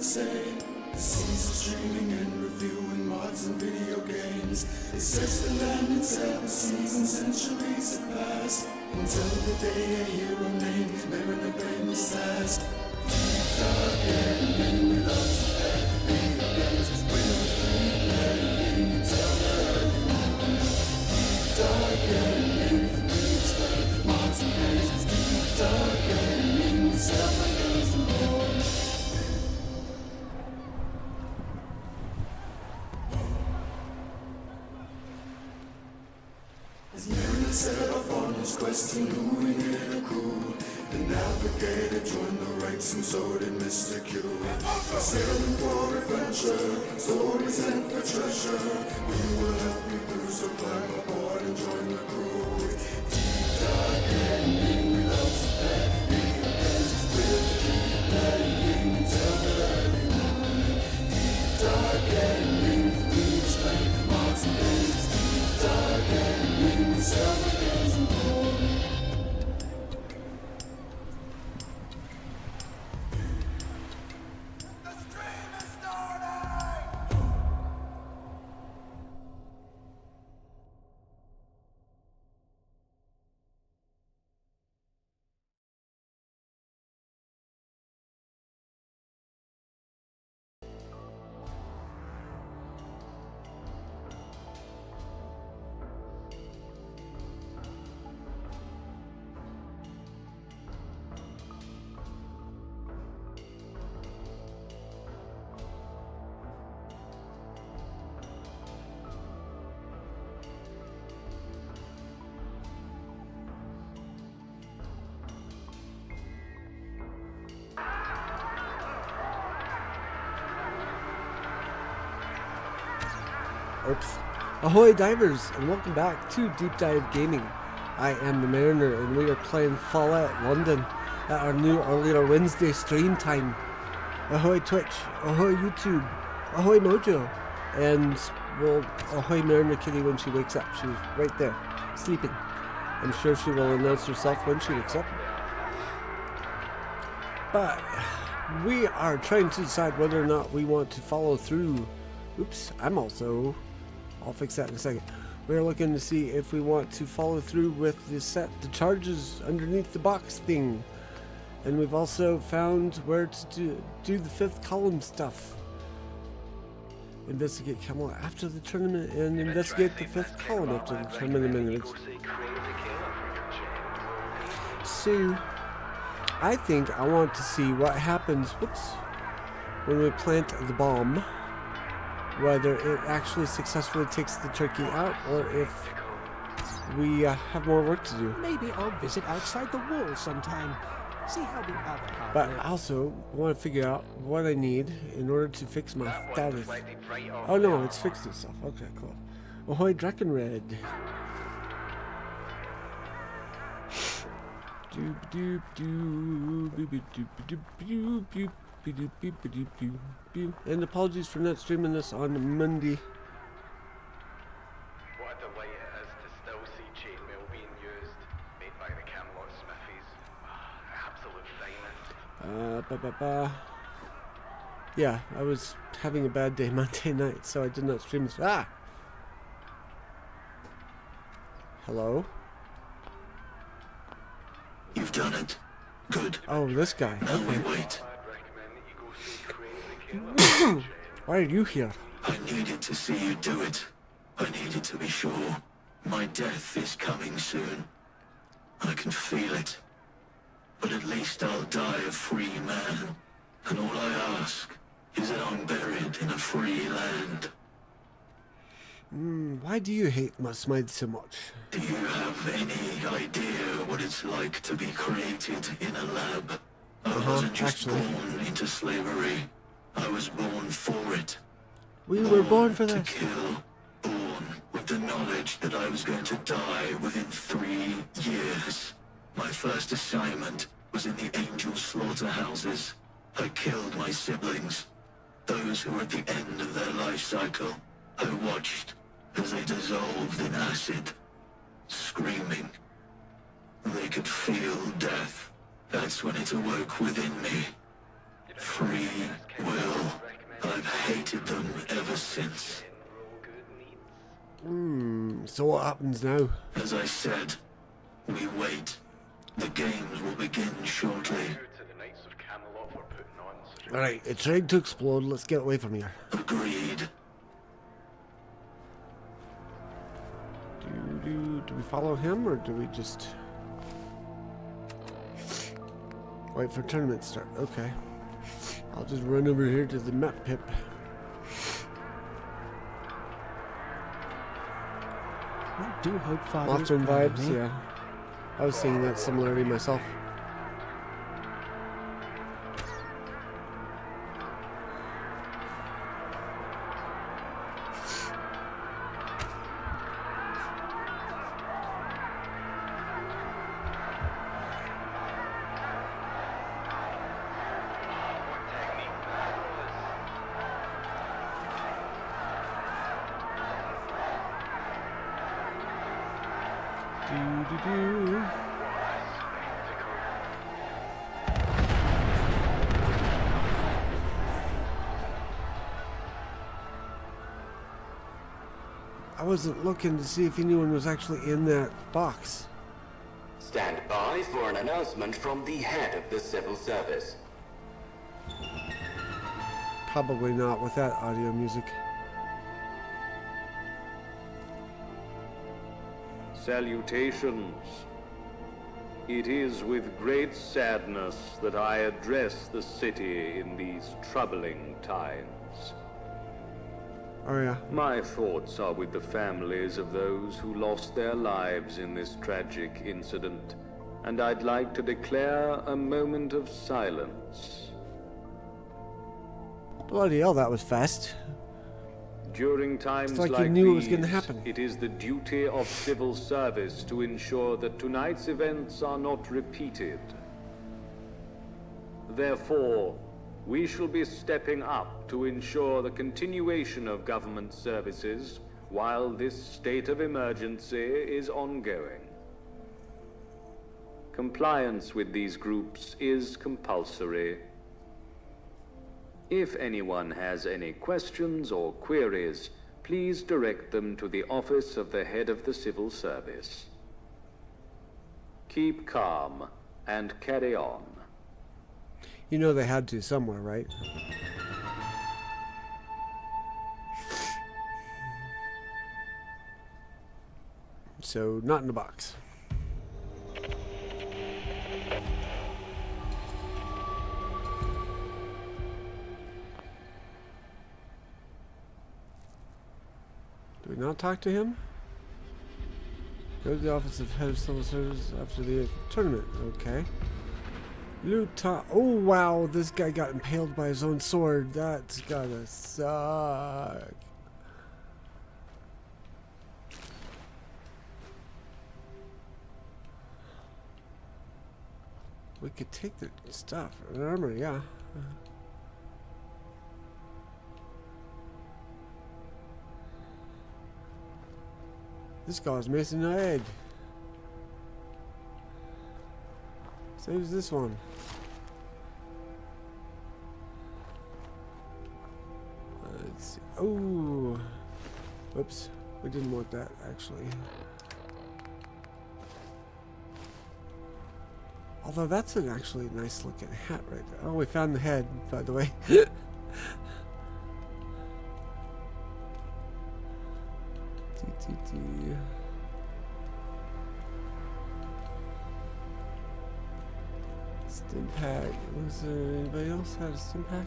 say. The seas of streaming and reviewing mods and video games. It says the land in 7 seasons, centuries have passed, until the day a hero named Mariner famous as. Deep dark gaming, we love to play video games. We're playing until the early morning. Deep dark gaming, we explain mods and games. Deep dark gaming, we sell my games and more. As Mariner set off on his quest, he knew he needed a crew. The navigator joined the ranks and so did Mr. Q. Sailing for adventure, stories and for treasure. We will help you through, so climb aboard and join the crew. Deep dark gaming, we love to play video games. We'll keep playing until the early morning. Deep dark gaming, we explain mods and games. Deep dark gaming, we sell the games and more. Oops. Ahoy divers, and welcome back to Deep Dive Gaming. I am the Mariner, and we are playing Fallout London at our new earlier Wednesday stream time. Ahoy Twitch, ahoy YouTube, ahoy Mojo, and well, ahoy Mariner Kitty when she wakes up. She was right there, sleeping. I'm sure she will announce herself when she wakes up. But we are trying to decide whether or not we want to follow through. Oops, I'll fix that in a second. We're looking to see if we want to follow through with the charges underneath the box thing. And we've also found where to do the 5th column stuff. Investigate Camelot after the tournament and investigate the 5th column after the tournament. So, I think I want to see what happens, when we plant the bomb. Whether it actually successfully takes the turkey out, or if we have more work to do. Maybe I'll visit outside the wall sometime. See how the other half But live. I also want to figure out what I need in order to fix my status. Oh no, it's fixed itself. Okay, cool. Ahoy Drakenred. Doop doop doop doop doop doop doop doop. And apologies for not streaming this on Monday. What a delight it is to still see chainmail being used, made by the Camelot Smithies. Absolute finest. Yeah, I was having a bad day Monday night, so I did not stream this. Hello? You've done it. Good. Oh, this guy. Now we Okay. wait. Why are you here? I needed to see you do it. I needed to be sure. My death is coming soon. I can feel it. But at least I'll die a free man. And all I ask is that I'm buried in a free land. Why do you hate Smythe so much? Do you have any idea what it's like to be created in a lab? I wasn't just born into slavery. I was born for it. We were born for To this. kill. Born with the knowledge that I was going to die within 3 years. My first assignment was in the angel slaughterhouses. I killed my siblings. Those who were at the end of their life cycle. I watched as they dissolved in acid. Screaming. They could feel death. That's when it awoke within me. Free will. hated them ever since. So what happens now? As I said, we wait. The games will begin shortly. To the Knights of Camelot for putting on such a Alright, it's ready to explode. Let's get away from here. Agreed. Do we follow him or do we just wait for tournament start? Okay. I'll just run over here to the map pip. I do hope Father's Mothman proud of vibes, me. yeah. I was seeing that similarity myself. Do. I wasn't looking to see if anyone was actually in that box. Stand by for an announcement from the head of the civil service. Probably not with that audio music. Salutations. It is with great sadness that I address the city in these troubling times. Oh yeah. My thoughts are with the families of those who lost their lives in this tragic incident, and I'd like to declare a moment of silence. Bloody hell, that was fast. During times It's like you like knew it was these, gonna happen. it is the duty of civil service to ensure that tonight's events are not repeated. Therefore, we shall be stepping up to ensure the continuation of government services while this state of emergency is ongoing. Compliance with these groups is compulsory. If anyone has any questions or queries, please direct them to the office of the head of the civil service. Keep calm and carry on. You know they had to somewhere, right? So, not in the box. Do we not talk to him? Go to the office of head of civil service after the tournament. Okay. Luta. Oh wow, this guy got impaled by his own sword. That's gotta suck. We could take the stuff. Armor, yeah. This guy's missing a head. So who's this one? Let's see. Oh, whoops. We didn't want that actually. Although that's an actually nice looking hat right there. Oh, we found the head, by the way. Stim pack. Was there anybody else had a stim pack?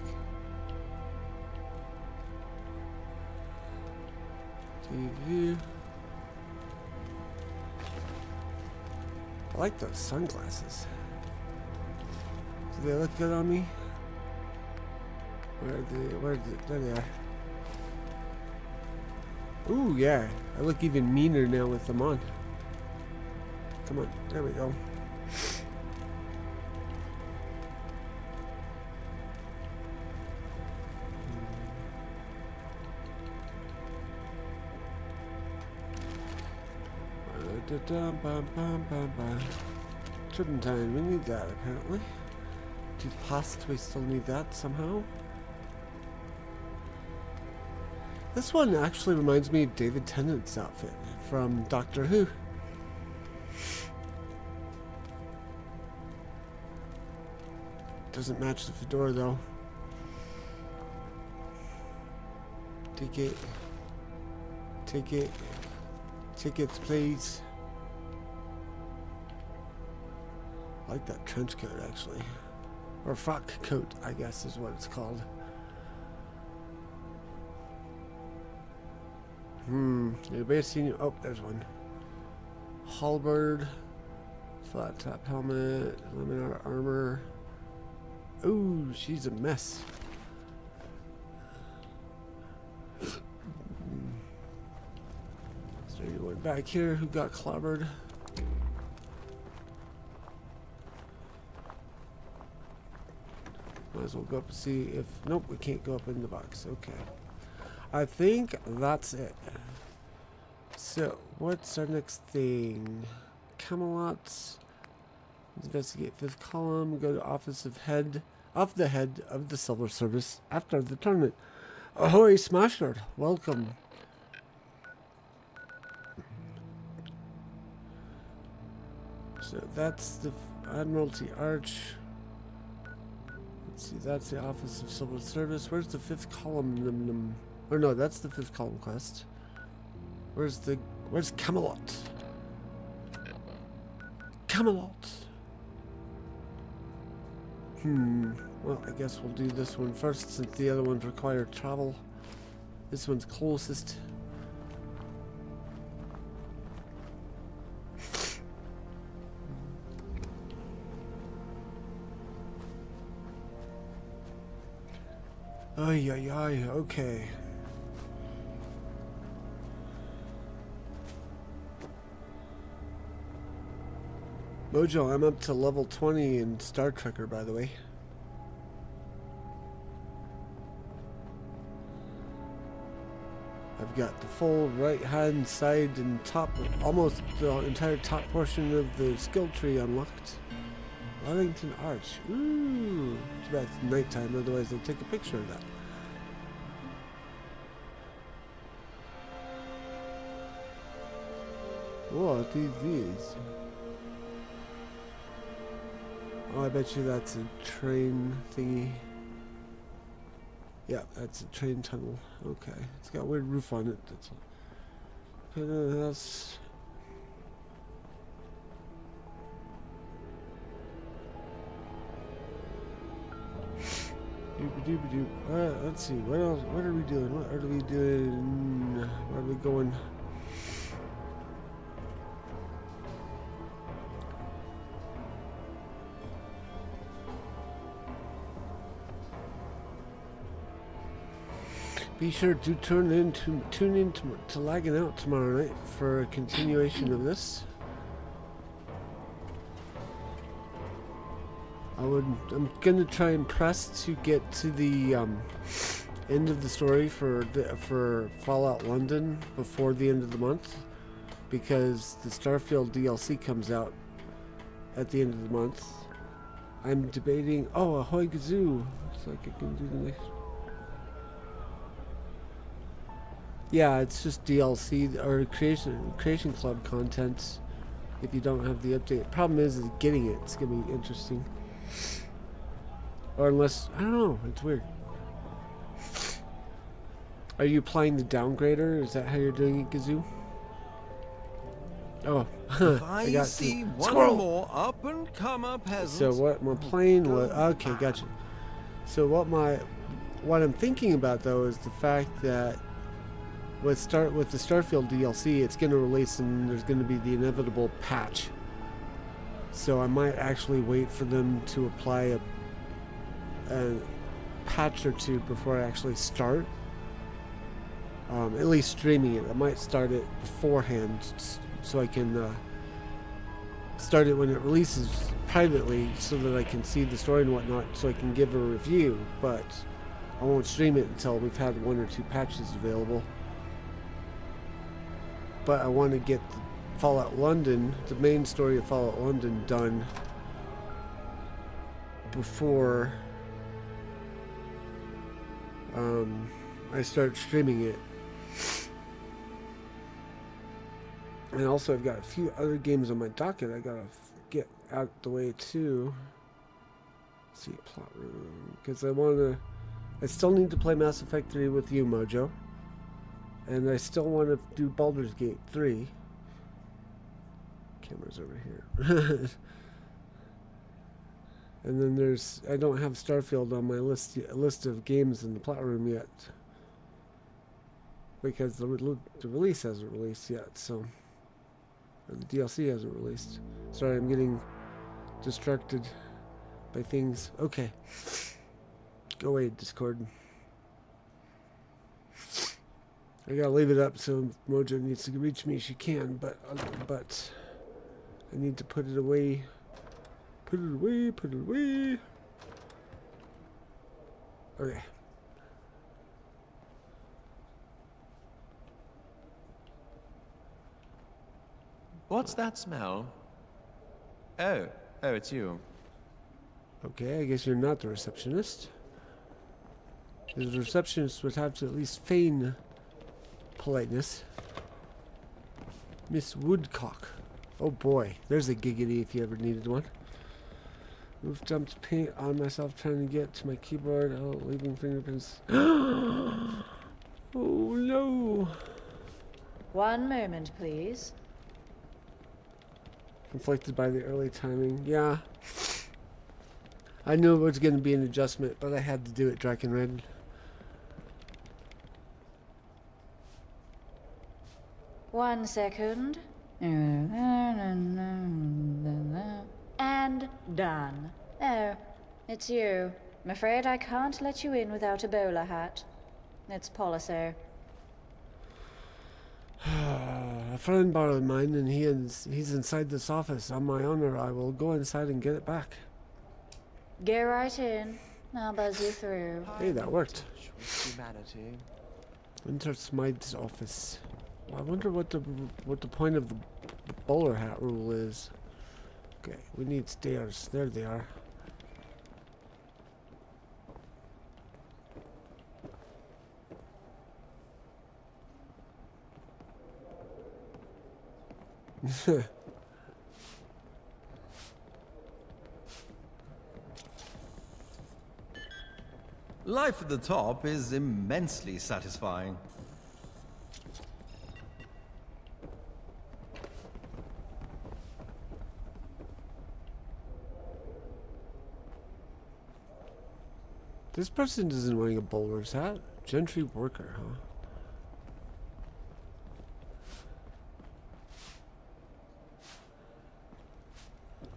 TV. I like those sunglasses. Do they look good on me? There they are. Ooh, yeah. I look even meaner now with them on. Come on. There we go. Turpentine, we need that apparently. Toothpaste, we still need that somehow. This one actually reminds me of David Tennant's outfit from Doctor Who. Doesn't match the fedora though. Take it. Take it. Tickets, please. I like that trench coat actually. Or frock coat, I guess is what it's called. Anybody seen you? Oh, there's one. Halberd, flat top helmet, laminar armor. Ooh, she's a mess. Is there anyone back here who got clobbered? Might as well go up and see if... Nope, we can't go up in the box. Okay. I think that's it. So, what's our next thing? Camelot. Investigate 5th column. Go to office of the head of the Silver Service after the tournament. Ahoy, Smasher! Welcome. So that's the Admiralty Arch. Let's see, that's the office of Silver Service. Where's the 5th column? Or no, that's the 5th column quest. Where's Camelot? Camelot. Well, I guess we'll do this one first since the other ones require travel. This one's closest. Ay, ay, ay, okay. Mojo, I'm up to level 20 in Star Trekker, by the way. I've got the full right hand side and top, almost the entire top portion of the skill tree unlocked. Wellington Arch. Ooh. Too bad it's nighttime, otherwise I'd take a picture of that. What is this? Oh, I bet you that's a train thingy. Yeah, that's a train tunnel. Okay. It's got a weird roof on it. That's let's see. What else? What are we doing? What are we doing? Where are we going? Be sure to tune in to Lagging Out tomorrow night for a continuation of this. I'm gonna try and press to get to the end of the story for Fallout London before the end of the month, because the Starfield DLC comes out at the end of the month. I'm debating. Oh, ahoy gazoo! Looks like I can do the next. Yeah, it's just DLC or creation club content. If you don't have the update, problem is getting it. It's gonna be interesting. Or unless I don't know, it's weird. Are you applying the downgrader? Is that how you're doing it, Gazoo? Oh, I got see one squirrel. more up and comer peasant. So what my plane was? Okay, gotcha. So what I'm thinking about though is the fact that with the Starfield DLC, it's going to release and there's going to be the inevitable patch. So I might actually wait for them to apply a patch or two before I actually start. At least streaming it. I might start it beforehand so I can start it when it releases privately so that I can see the story and whatnot so I can give a review, but I won't stream it until we've had 1 or 2 patches available. But I want to get Fallout London, the main story of Fallout London, done before I start streaming it. And also, I've got a few other games on my docket I gotta get out the way too. Let's see, plot room, because I still need to play Mass Effect 3 with you, Mojo. And I still want to do Baldur's Gate 3. Camera's over here. And then I don't have Starfield on my list of games in the plot room yet. Because the release hasn't released yet, so. Or the DLC hasn't released. Sorry, I'm getting distracted by things. Okay. Go away, Discord. I gotta leave it up so if Mojo needs to reach me, she can, but I need to put it away. Put it away, put it away. Okay. What's that smell? Oh, it's you. Okay, I guess you're not the receptionist. The receptionist would have to at least feign politeness. Miss Woodcock. Oh boy, there's a giggity if you ever needed one. Roof dumped paint on myself trying to get to my keyboard. Oh, leaving fingerprints. Oh no. One moment, please. Conflicted by the early timing. Yeah. I knew it was going to be an adjustment, but I had to do it dark and red. One second. And done. Oh, it's you. I'm afraid I can't let you in without a bowler hat. It's policy. A friend borrowed mine, and he's inside this office. On my honor, I will go inside and get it back. Go right in. I'll buzz you through. Hey, that worked. Humanity. Enter Smythe's office. Well, I wonder what the point of the bowler hat rule is. Okay, we need stairs. There they are. Life at the top is immensely satisfying. This person isn't wearing a bowler's hat. Gentry worker, huh?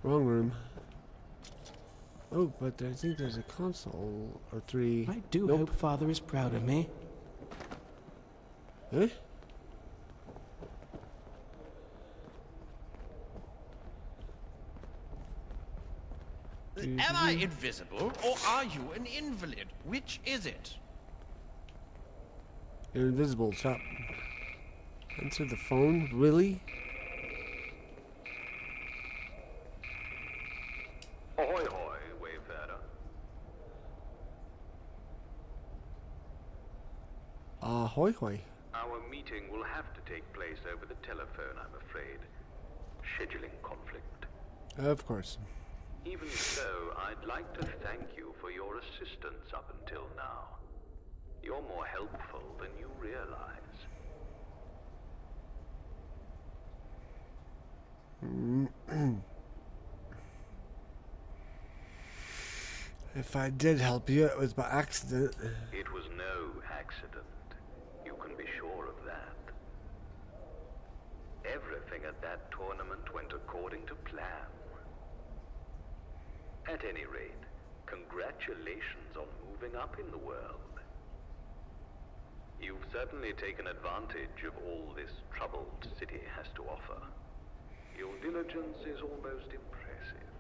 Wrong room. Oh, but I think there's a console or three. I do Nope. hope Father is proud of me. Eh? Am I invisible, or are you an invalid? Which is it? You're invisible. Stop. Answer the phone? Really? Ahoy hoy, wayfarer. Ahoy hoy. Our meeting will have to take place over the telephone, I'm afraid. Scheduling conflict. Of course. Even so, I'd like to thank you for your assistance up until now. You're more helpful than you realize. If I did help you, it was by accident. It was no accident. You can be sure of that. Everything at that tournament went according to plan. At any rate, congratulations on moving up in the world. You've certainly taken advantage of all this troubled city has to offer. Your diligence is almost impressive.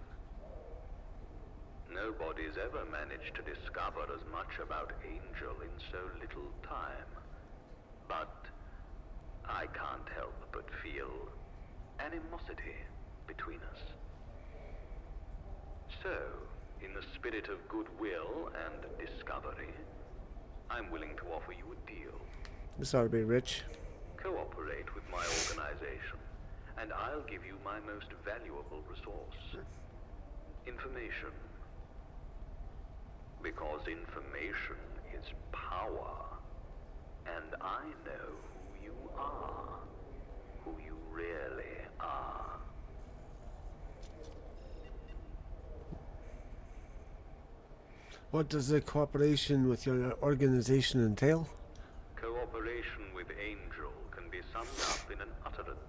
Nobody's ever managed to discover as much about Angel in so little time. But I can't help but feel animosity between us. So, in the spirit of goodwill and discovery, I'm willing to offer you a deal. This ought to be rich. Cooperate with my organization, and I'll give you my most valuable resource. Information. Because information is power. And I know who you are. Who you really are. What does the cooperation with your organization entail? Cooperation with Angel can be summed up in an utterance.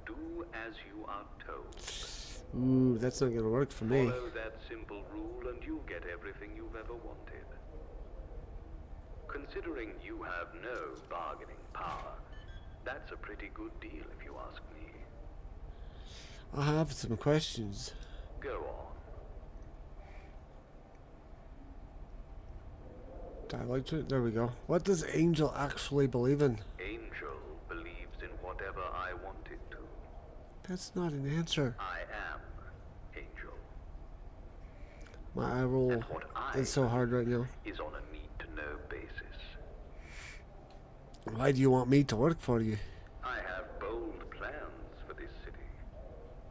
Do as you are told. Ooh, that's not gonna work for me. Follow that simple rule and you'll get everything you've ever wanted. Considering you have no bargaining power, that's a pretty good deal if you ask me. I have some questions. Go on. Dialogue to it. There we go. What does Angel actually believe in? Angel believes in whatever I want it to. That's not an answer. I am Angel. My eye roll And what I is so hard right now. is on a need-to-know basis. Why do you want me to work for you? I have bold plans for this city,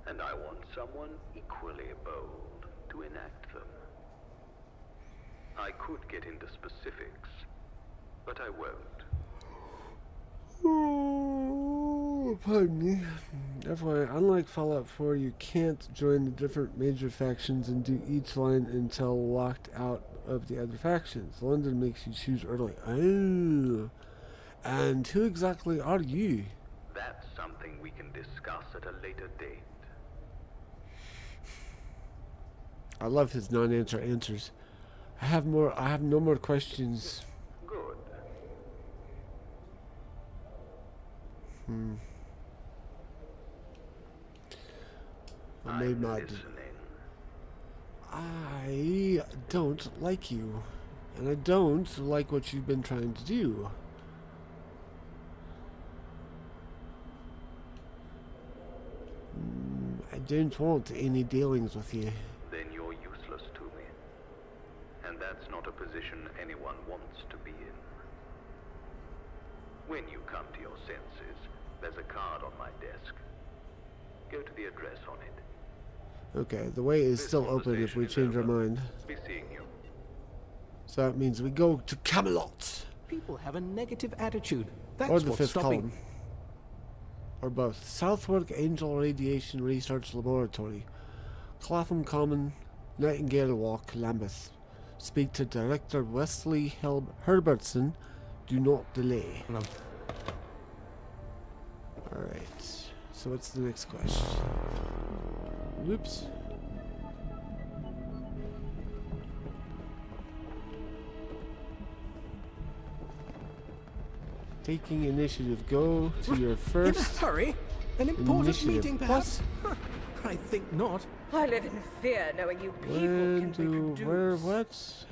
and I want someone equally bold to enact them. I could get into specifics, but I won't. Oh, pardon me. FYI, unlike Fallout 4, you can't join the different major factions and do each line until locked out of the other factions. London makes you choose early. Oh. And who exactly are you? That's something we can discuss at a later date. I love his non-answer answers. I have no more questions. Good. I made my listening. I don't like you. And I don't like what you've been trying to do. I don't want any dealings with you. Then you're useless to me. And that's not a position anyone wants to be in. When you come to your senses, there's a card on my desk. Go to the address on it. Okay, the way is This still open if conversation we is change our over. mind. Be seeing you. So that means we go to Camelot. People have a negative attitude. That's Or the what's fifth stopping. column. Or both. Southwark Angel Radiation Research Laboratory. Clapham Common, Nightingale Walk, Lambeth. Speak to Director Wesley Herbertson. Do not delay. No. Alright. So what's the next question? Whoops. Taking initiative. Go to your In a first hurry? An important initiative. meeting, perhaps? I think not. I live in fear knowing you people When can to where what?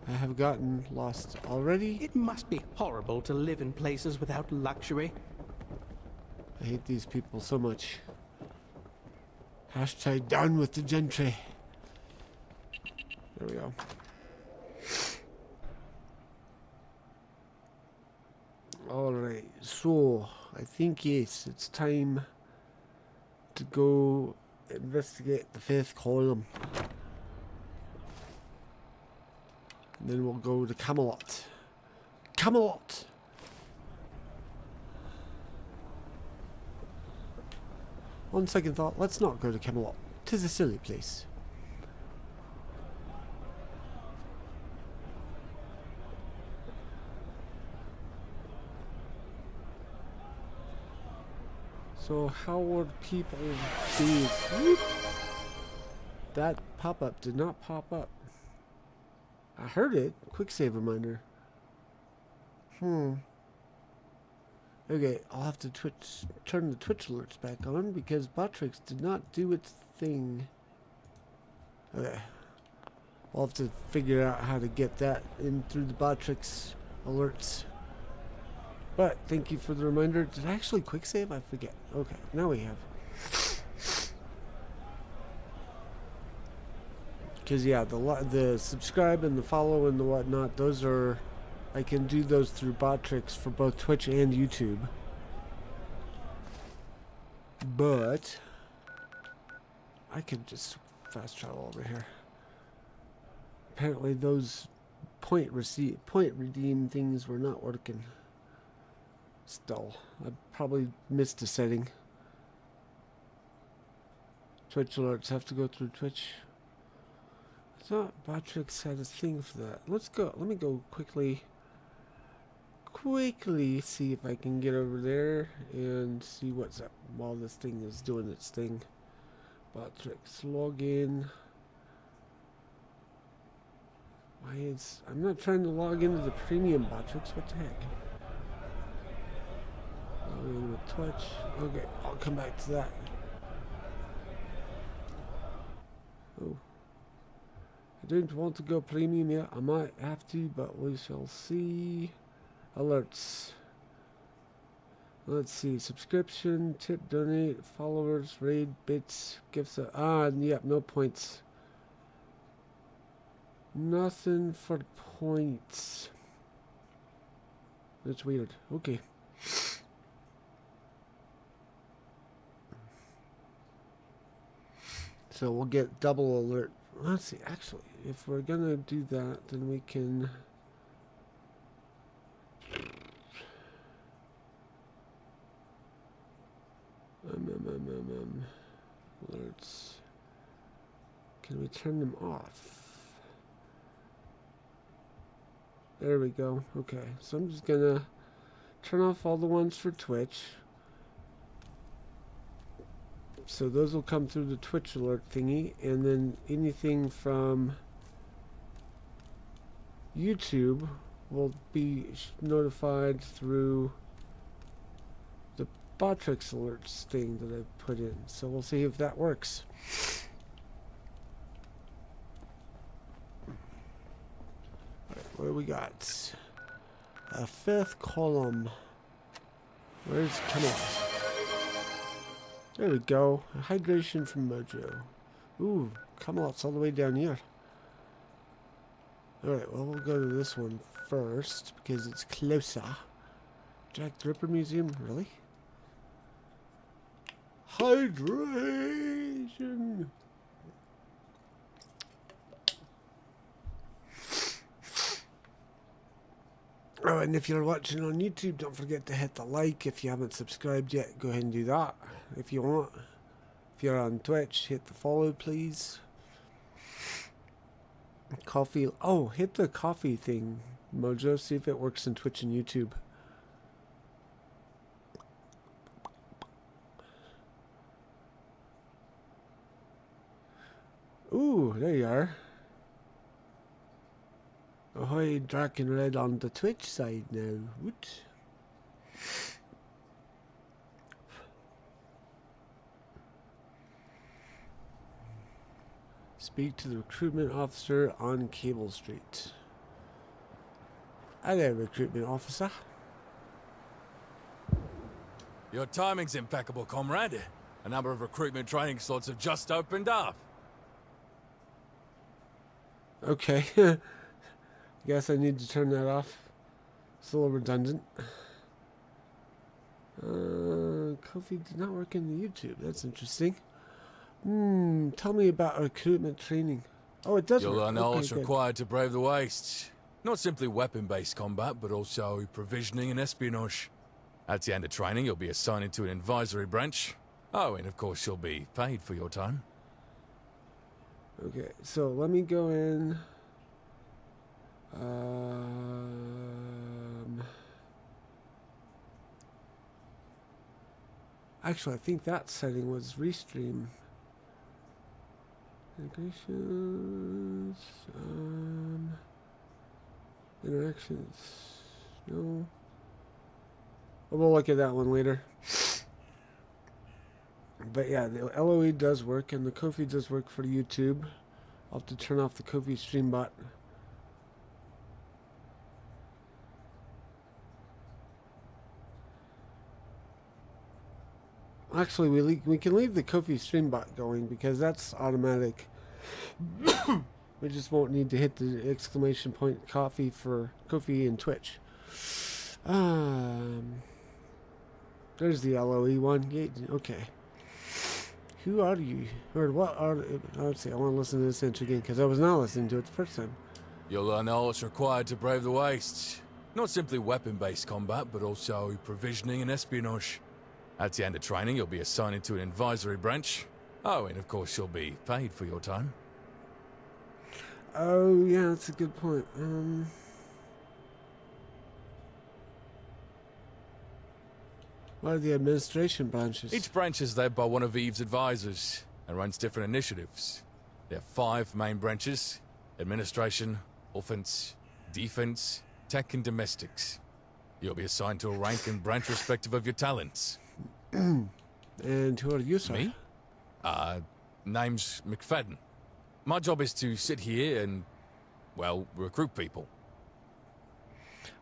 I have gotten lost already. It must be horrible to live in places without luxury. I hate these people so much. Hashtag down with the gentry. There we go. Alright, so I think yes, it's time to go investigate the fifth column. And then we'll go to Camelot. Camelot! On second thought, let's not go to Camelot. 'Tis a silly place. So how would people be? Whoop. That pop-up did not pop up. I heard it. Quick save reminder. Okay, I'll have to turn the Twitch alerts back on because Botrix did not do its thing. Okay. I'll have to figure out how to get that in through the Botrix alerts. But thank you for the reminder. Did I actually quick save? I forget. Okay, now we have. Because yeah, the subscribe and the follow and the whatnot, those are I can do those through bot tricks for both Twitch and YouTube. But I can just fast travel over here. Apparently those point redeem things were not working. Still, I probably missed a setting. Twitch alerts have to go through Twitch. I thought Botrix had a thing for that. Let's go. Let me go quickly see if I can get over there and see what's up while this thing is doing its thing. Botrix login. Why is I'm not trying to log into the premium Botrix? What the heck? Log in with Twitch. Okay, I'll come back to that. Oh. I don't want to go premium yet. I might have to, but we shall see. Alerts. Let's see. Subscription, tip, donate, followers, raid, bits, gifts. Yep, no points. Nothing for points. That's weird. Okay. So we'll get double alert. Let's see, actually, if we're gonna do that, then we can alerts. Can we turn them off? There we go. Okay, so I'm just gonna turn off all the ones for Twitch. So those will come through the Twitch alert thingy, and then anything from YouTube will be notified through the Botrix alerts thing that I put in. So we'll see if that works. Alright, what do we got? A fifth column. Where's come on? There we go. Hydration from Mojo. Ooh, Camelot's all the way down here. Alright, well, we'll go to this one first because it's closer. Jack the Ripper Museum? Really? Hydration! Oh, and if you're watching on YouTube, don't forget to hit the like. If you haven't subscribed yet, go ahead and do that if you want. If you're on Twitch, hit the follow, please. Coffee. Oh, hit the coffee thing, Mojo. See if it works in Twitch and YouTube. Ooh, there you are. Ahoy, Draken Red on the Twitch side now. Woot. Speak to the recruitment officer on Cable Street. Hello, recruitment officer. Your timing's impeccable, comrade. A number of recruitment training slots have just opened up. Okay. Guess I need to turn that off. It's a little redundant. Kofi did not work in the YouTube. That's interesting. Tell me about recruitment training. Oh, it does work. You'll learn all that's good. required to brave the wastes. Not simply weapon-based combat, but also provisioning and espionage. At the end of training, you'll be assigned to an advisory branch. Oh, and of course you'll be paid for your time. Okay, so let me go in. Actually, I think that setting was restream. Integrations. Interactions. No. We'll look at that one later. But yeah, the LOE does work, and the Ko-fi does work for YouTube. I'll have to turn off the Ko-fi stream bot. Actually, we can leave the Ko-fi stream bot going because that's automatic. We just won't need to hit the exclamation point coffee for Kofi and Twitch. There's the LOE one. Yeah, okay. Who are you? Or what are... Let's see, I want to listen to this intro again, because I was not listening to it the first time. You'll learn all that's required to brave the wastes. Not simply weapon-based combat, but also provisioning and espionage. At the end of training, you'll be assigned into an advisory branch. Oh, and of course you'll be paid for your time. Oh, yeah, that's a good point. What are the administration branches? Each branch is led by one of Eve's advisors and runs different initiatives. There are 5 main branches: administration, offense, defense, tech, and domestics. You'll be assigned to a rank and branch respective of your talents. And who are you, sir? Me? Name's McFadden. My job is to sit here and, well, recruit people.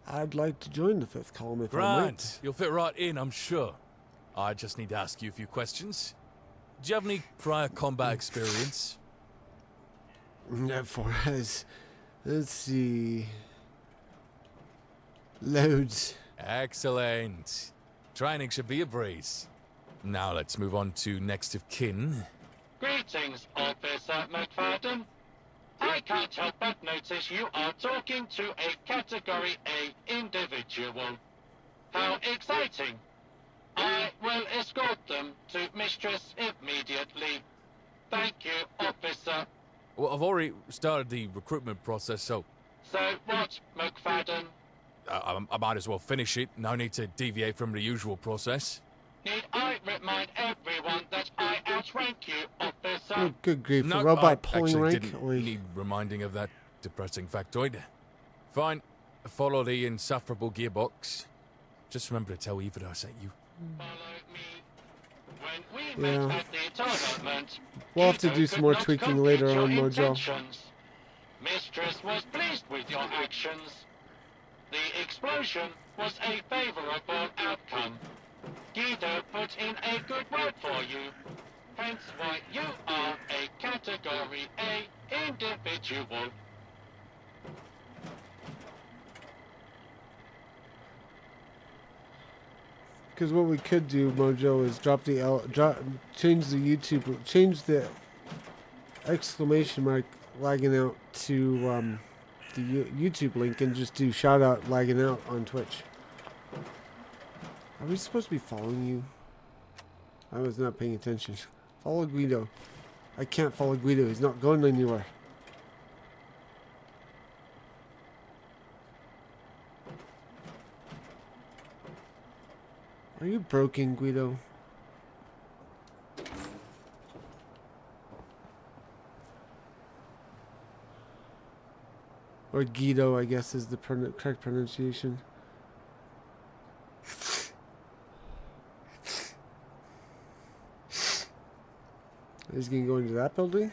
I'd like to join the 5th column if I Right, might. you'll fit right in, I'm sure. I just need to ask you a few questions. Do you have any prior combat experience? For us, let's see. Loads. Excellent. Training should be a breeze. Now let's move on to next of kin. Greetings, Officer McFadden. I can't help but notice you are talking to a Category A individual. How exciting. I will escort them to Mistress immediately. Thank you, Officer. Well, I've already started the recruitment process, so... So what, McFadden? I might as well finish it. No need to deviate from the usual process. Need I remind everyone that I outrank you, Officer? Oh, good grief. No, a robot I pulling actually rank? didn't Oi. need reminding of that depressing factoid. Fine. Follow the insufferable gearbox. Just remember to tell Eva that I sent you. Follow me. When we Yeah. met at the tournament, We'll have to Ego do some could more not tweaking complete later your on, Mojo. intentions. Mistress was pleased with your actions. The explosion was a favorable outcome. Guido put in a good word for you. Hence why you are a Category A individual. Because what we could do, Mojo, is change the exclamation mark lagging out to the YouTube link and just do shout out lagging out on Twitch. Are we supposed to be following you? I was not paying attention. Follow Guido. I can't follow Guido. He's not going anywhere. Are you broken, Guido? Or Guido, I guess, is the correct pronunciation. He's gonna go into that building?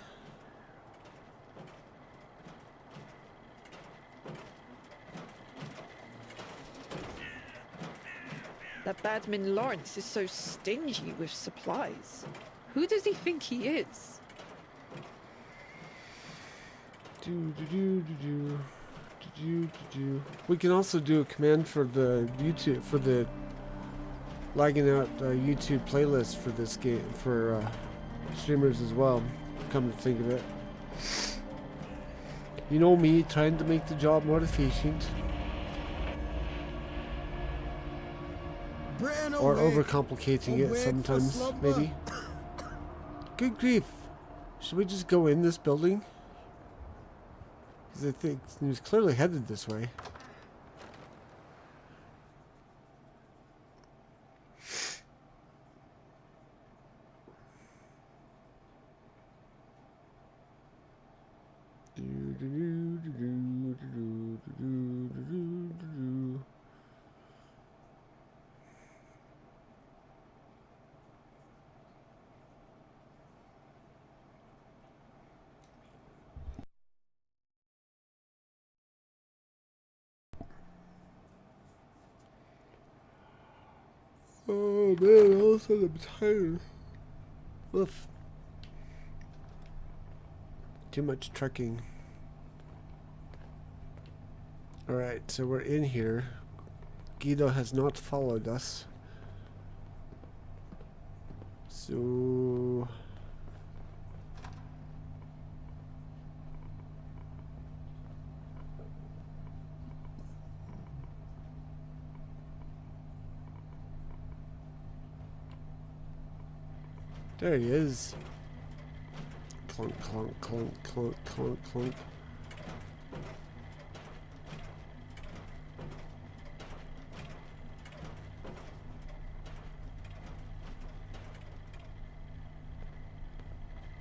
That badman Lawrence is so stingy with supplies. Who does he think he is? We can also do a command for the YouTube, for the lagging out YouTube playlist for this game, for streamers as well, come to think of it. You know me, trying to make the job more efficient. Or overcomplicating it sometimes, maybe. Good grief. Should we just go in this building? Because I think he was clearly headed this way. Oh man, all of a sudden I'm tired. Oof. Too much trekking. Alright, so we're in here. Guido has not followed us. So... there he is. Clunk, clunk, clunk, clunk, clunk, clunk.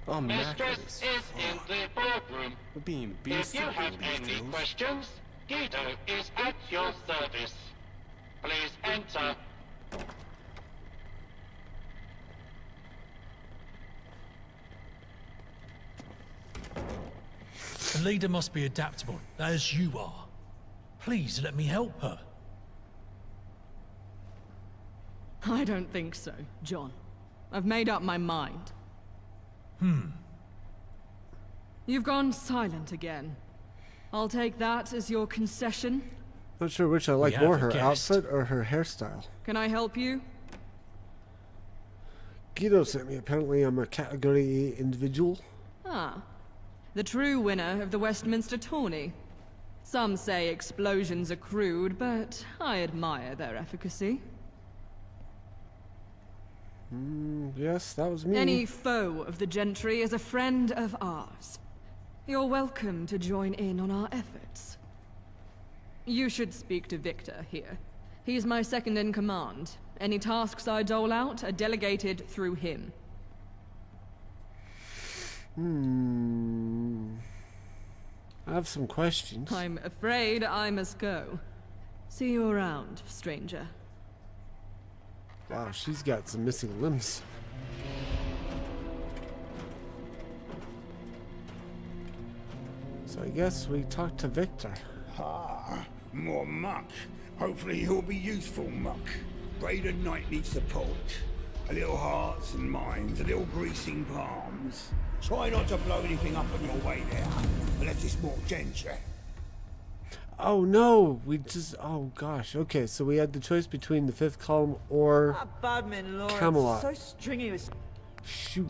Oh, Mistress is in the boardroom. We're being If you beastly have with these any deals. questions, Guido is at your service. Please enter. The leader must be adaptable, as you are. Please let me help her. I don't think so, John. I've made up my mind. You've gone silent again. I'll take that as your concession. Not sure which I like have more, a her guest. outfit or her hairstyle. Can I help you? Guido sent me. Apparently I'm a Category A individual. Ah. The true winner of the Westminster tourney. Some say explosions are crude, but I admire their efficacy. Yes, that was me. Any foe of the gentry is a friend of ours. You're welcome to join in on our efforts. You should speak to Victor here. He's my second in command. Any tasks I dole out are delegated through him. I have some questions. I'm afraid I must go. See you around, stranger. Wow, she's got some missing limbs. So I guess we talk to Victor. Ah, more muck. Hopefully he'll be useful muck. Braden Knight needs support. A little hearts and minds, a little greasing palms. Try not to blow anything up on your way there, unless it's more gentry. Oh no, we just, oh gosh. Okay, so we had the choice between the fifth column or Badman Lawrence, Camelot. so stringy with... Shoot.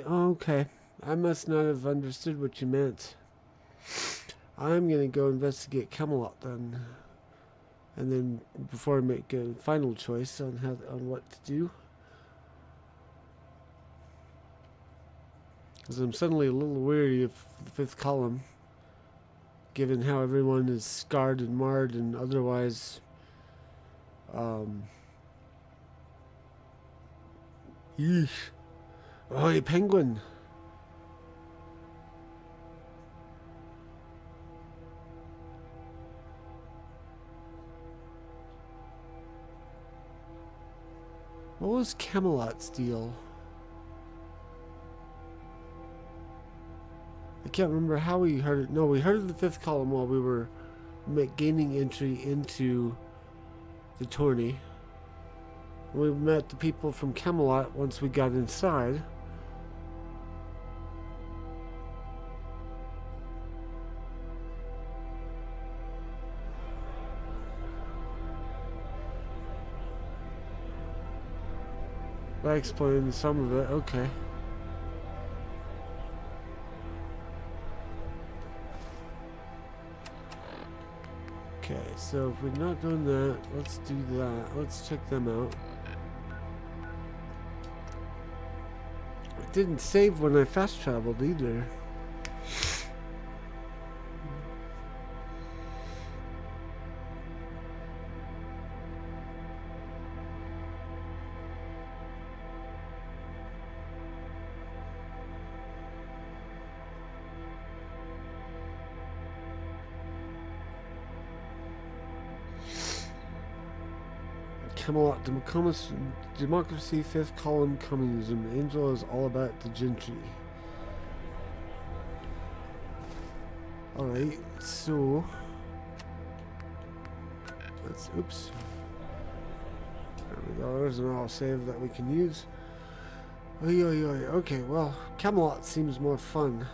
Okay. I must not have understood what you meant. I'm gonna go investigate Camelot then. And then, before I make a final choice on what to do. Because I'm suddenly a little weary of the fifth column. Given how everyone is scarred and marred and otherwise... Yeesh. Oh, a penguin! What was Camelot's deal? I can't remember how we heard it. No, we heard of the fifth column while we were gaining entry into the tourney. We met the people from Camelot once we got inside. That explains some of it, okay. Okay, so if we're not doing that, let's do that. Let's check them out. It didn't save when I fast traveled either. Camelot, democracy, fifth column, communism. Angel is all about the gentry. Alright, so... Let's, oops. There we go. There's an auto save that we can use. Oy, oy, oy. Okay, well, Camelot seems more fun.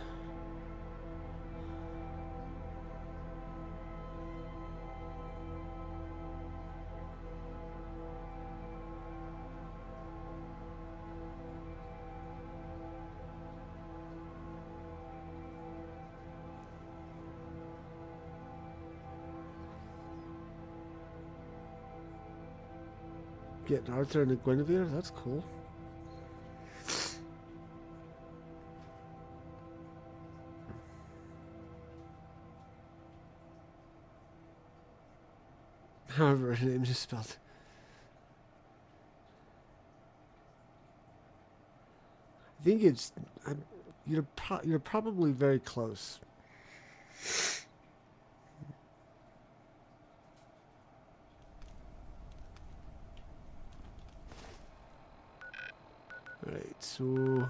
Getting Arthur and Guinevere, that's cool. However, her name is spelled. I think it's. You're probably very close. Alright, so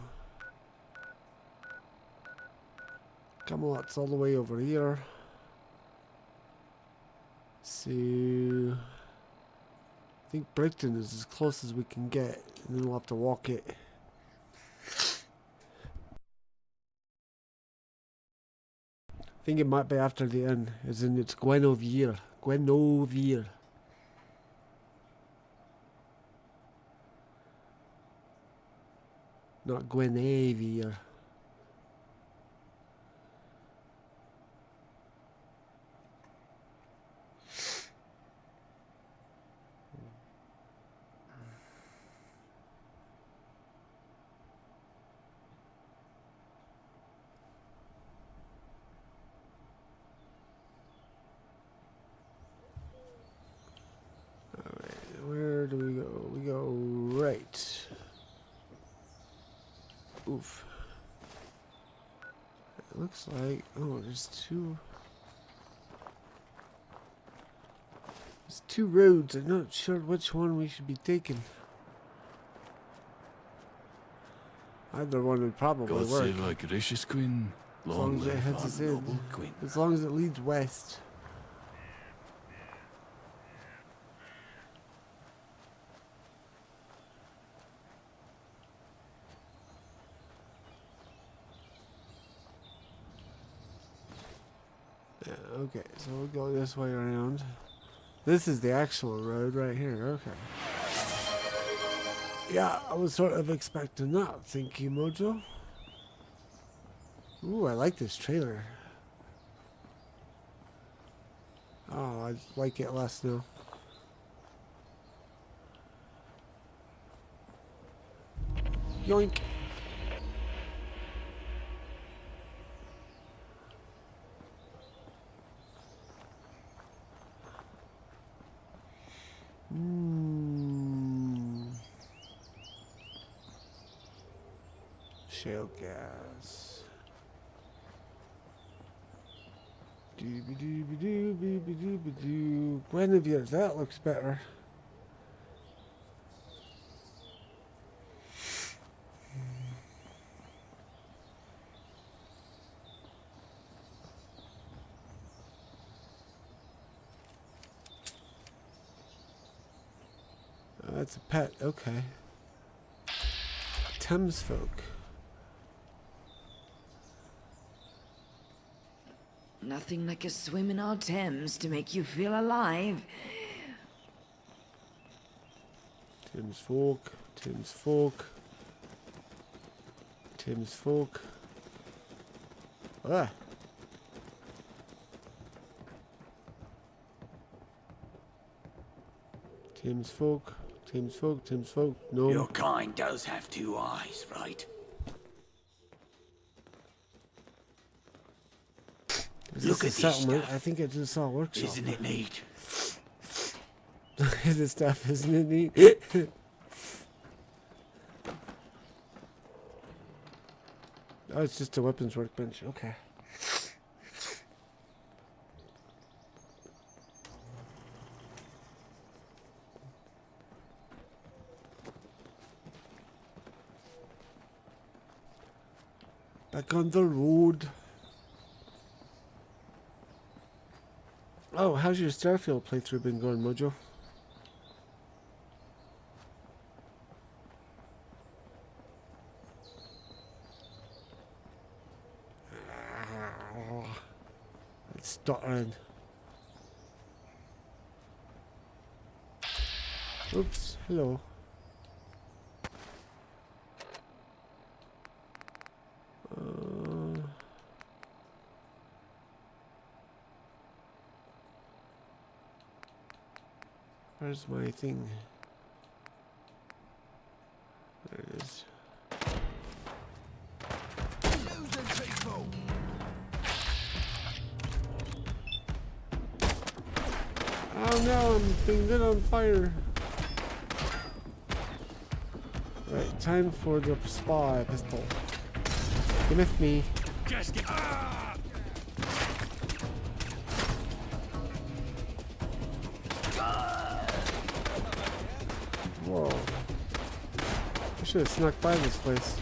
Camelot's all the way over here. So I think Brighton is as close as we can get, and then we'll have to walk it. I think it might be after the inn, as in it's Guinevere. Guinevere. Not Guinevere. Alright, where do we go? We go right. Oof. It looks like, oh, there's two roads. I'm not sure which one we should be taking. Either one would probably God work. save our gracious queen. As long as it heads us in. As long as it leads west. Yeah, okay, so we'll go this way around. This is the actual road right here, okay. Yeah, I was sort of expecting that. Thank you, Mojo. Ooh, I like this trailer. Oh, I like it less now. Yoink. Shale gas. Dooby-dooby-dooby-dooby-doo. Guinevere, that looks better. That's a pet, okay. Thames folk. Nothing like a swim in our Thames to make you feel alive. Thames folk, Thames folk, Thames folk. Ah. Thames folk, Thames folk, Thames folk. No. Your kind does have two eyes, right? Look at this settlement. I think it's just all workshop. Isn't it neat? Look at this stuff, isn't it neat? Oh, it's just a weapons workbench. Okay. Back on the road. Oh, how's your Starfield playthrough been going, Mojo? stuttering. Oops, hello. Where's my thing? There it is. Oh no, I'm being lit on fire. Right, time for the spy pistol. Give it me. Just get. Whoa. I should have snuck by this place.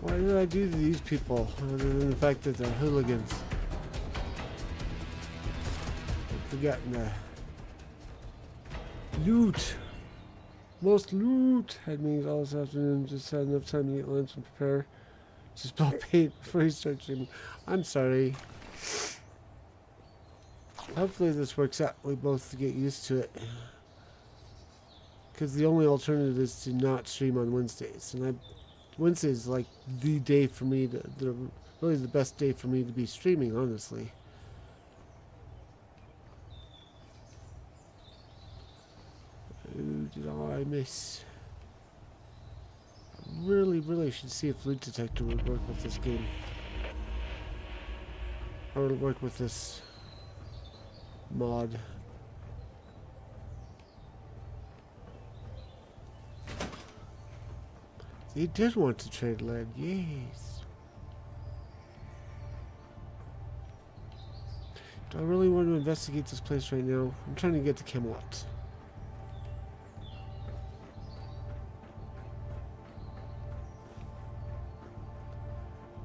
Why did I do to these people, other than the fact that they're hooligans? I've forgotten the loot. Most loot had meetings all this afternoon. Just had enough time to eat lunch and prepare. Just about paid before you start streaming. I'm sorry. Hopefully this works out. We both get used to it. Because the only alternative is to not stream on Wednesdays, and Wednesday is like the day for me really the best day for me to be streaming, honestly. Who did I miss? I really should see if Loot Detector would work with this game. Or would work with this mod. They did want to trade lead, yes. Do I really want to investigate this place right now? I'm trying to get to Camelot.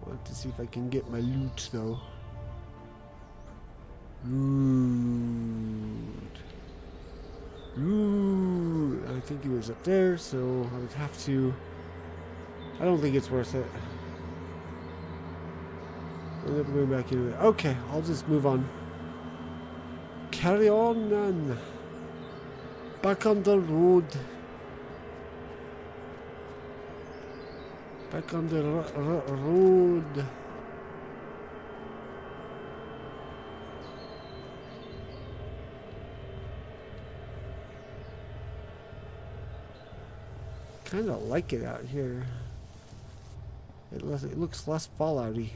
I want to see if I can get my loot, though. Loot. I think he was up there, so I would have to... I don't think it's worth it. I'm never going back into it. Okay, I'll just move on. Carry on, then. Back on the road. Back on the road. Kind of like it out here. It looks less Fallouty.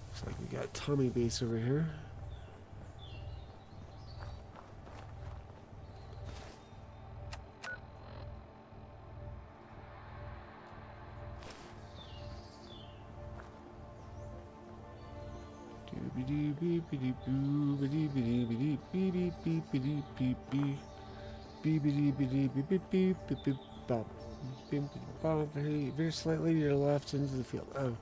Looks like we got Tommy base over here. Very slightly to your left into the field. Oh.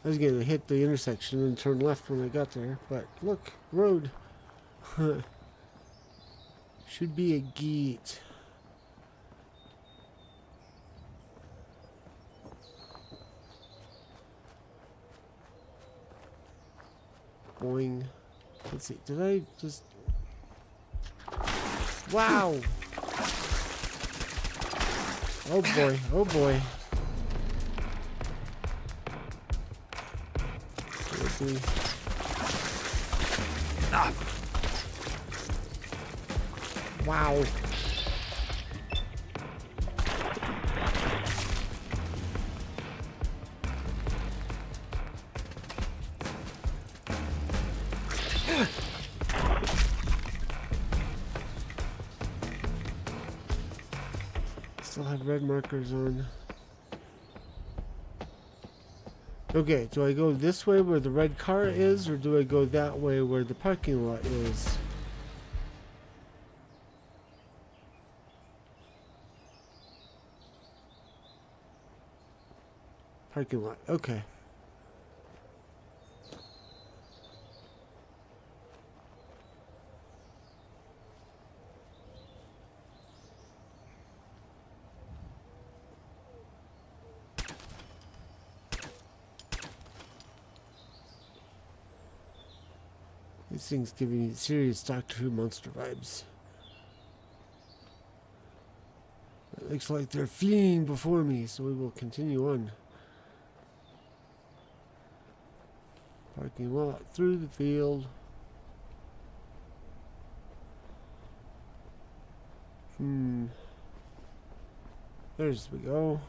I was going to hit the intersection and turn left when I got there, but look, road. Should be a gate. Boing. Let's see, did I just... Wow! Oh boy, oh boy. Ah. Wow. Still have red markers on. Okay, do I go this way where the red car is, or do I go that way where the parking lot is? Parking lot, okay. This thing's giving me serious Doctor Who monster vibes. It looks like they're fleeing before me, so we will continue on. Parking lot, through the field. There's we go.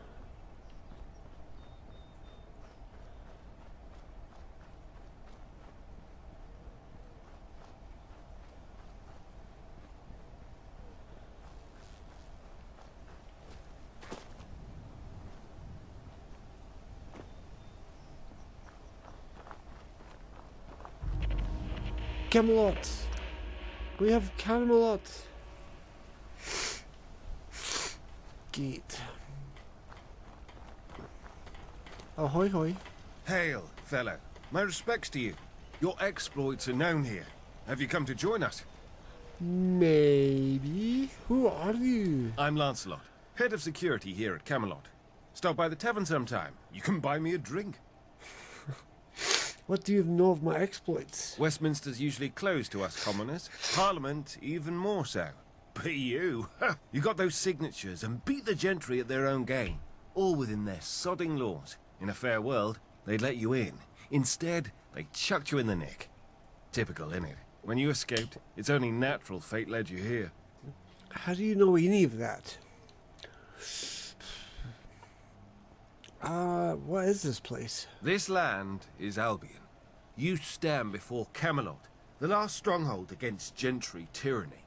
Camelot. We have Camelot. Gate. Ahoy hoy. Hail, fellow. My respects to you. Your exploits are known here. Have you come to join us? Maybe. Who are you? I'm Lancelot, head of security here at Camelot. Stop by the tavern sometime. You can buy me a drink. What do you know of my exploits? Westminster's usually closed to us commoners. Parliament even more so. But you got those signatures and beat the gentry at their own game. All within their sodding laws. In a fair world, they'd let you in. Instead, they chucked you in the nick. Typical, innit? When you escaped, it's only natural fate led you here. How do you know any of that? What is this place? This land is Albion. You stand before Camelot, the last stronghold against gentry tyranny.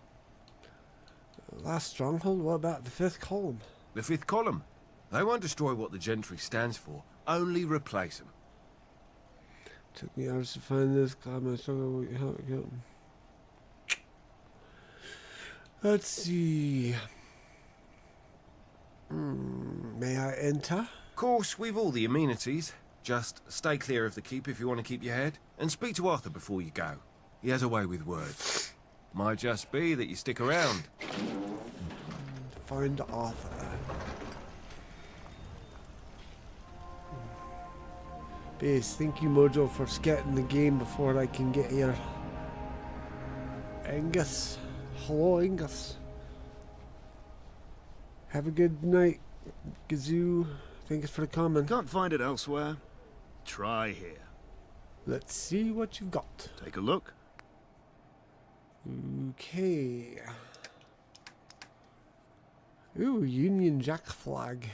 Last stronghold? What about the fifth column? The fifth column? They won't destroy what the gentry stands for, only replace them. Took me hours to find this. Let's see. May I enter? Of course, we've all the amenities. Just stay clear of the keep if you want to keep your head, and speak to Arthur before you go. He has a way with words. Might just be that you stick around. Find Arthur. Base, thank you Mojo for getting the game before I can get here. Angus. Hello Angus. Have a good night, Gazoo. Thanks for the comment. Can't find it elsewhere. Try here. Let's see what you've got. Take a look. Okay. Ooh, Union Jack flag.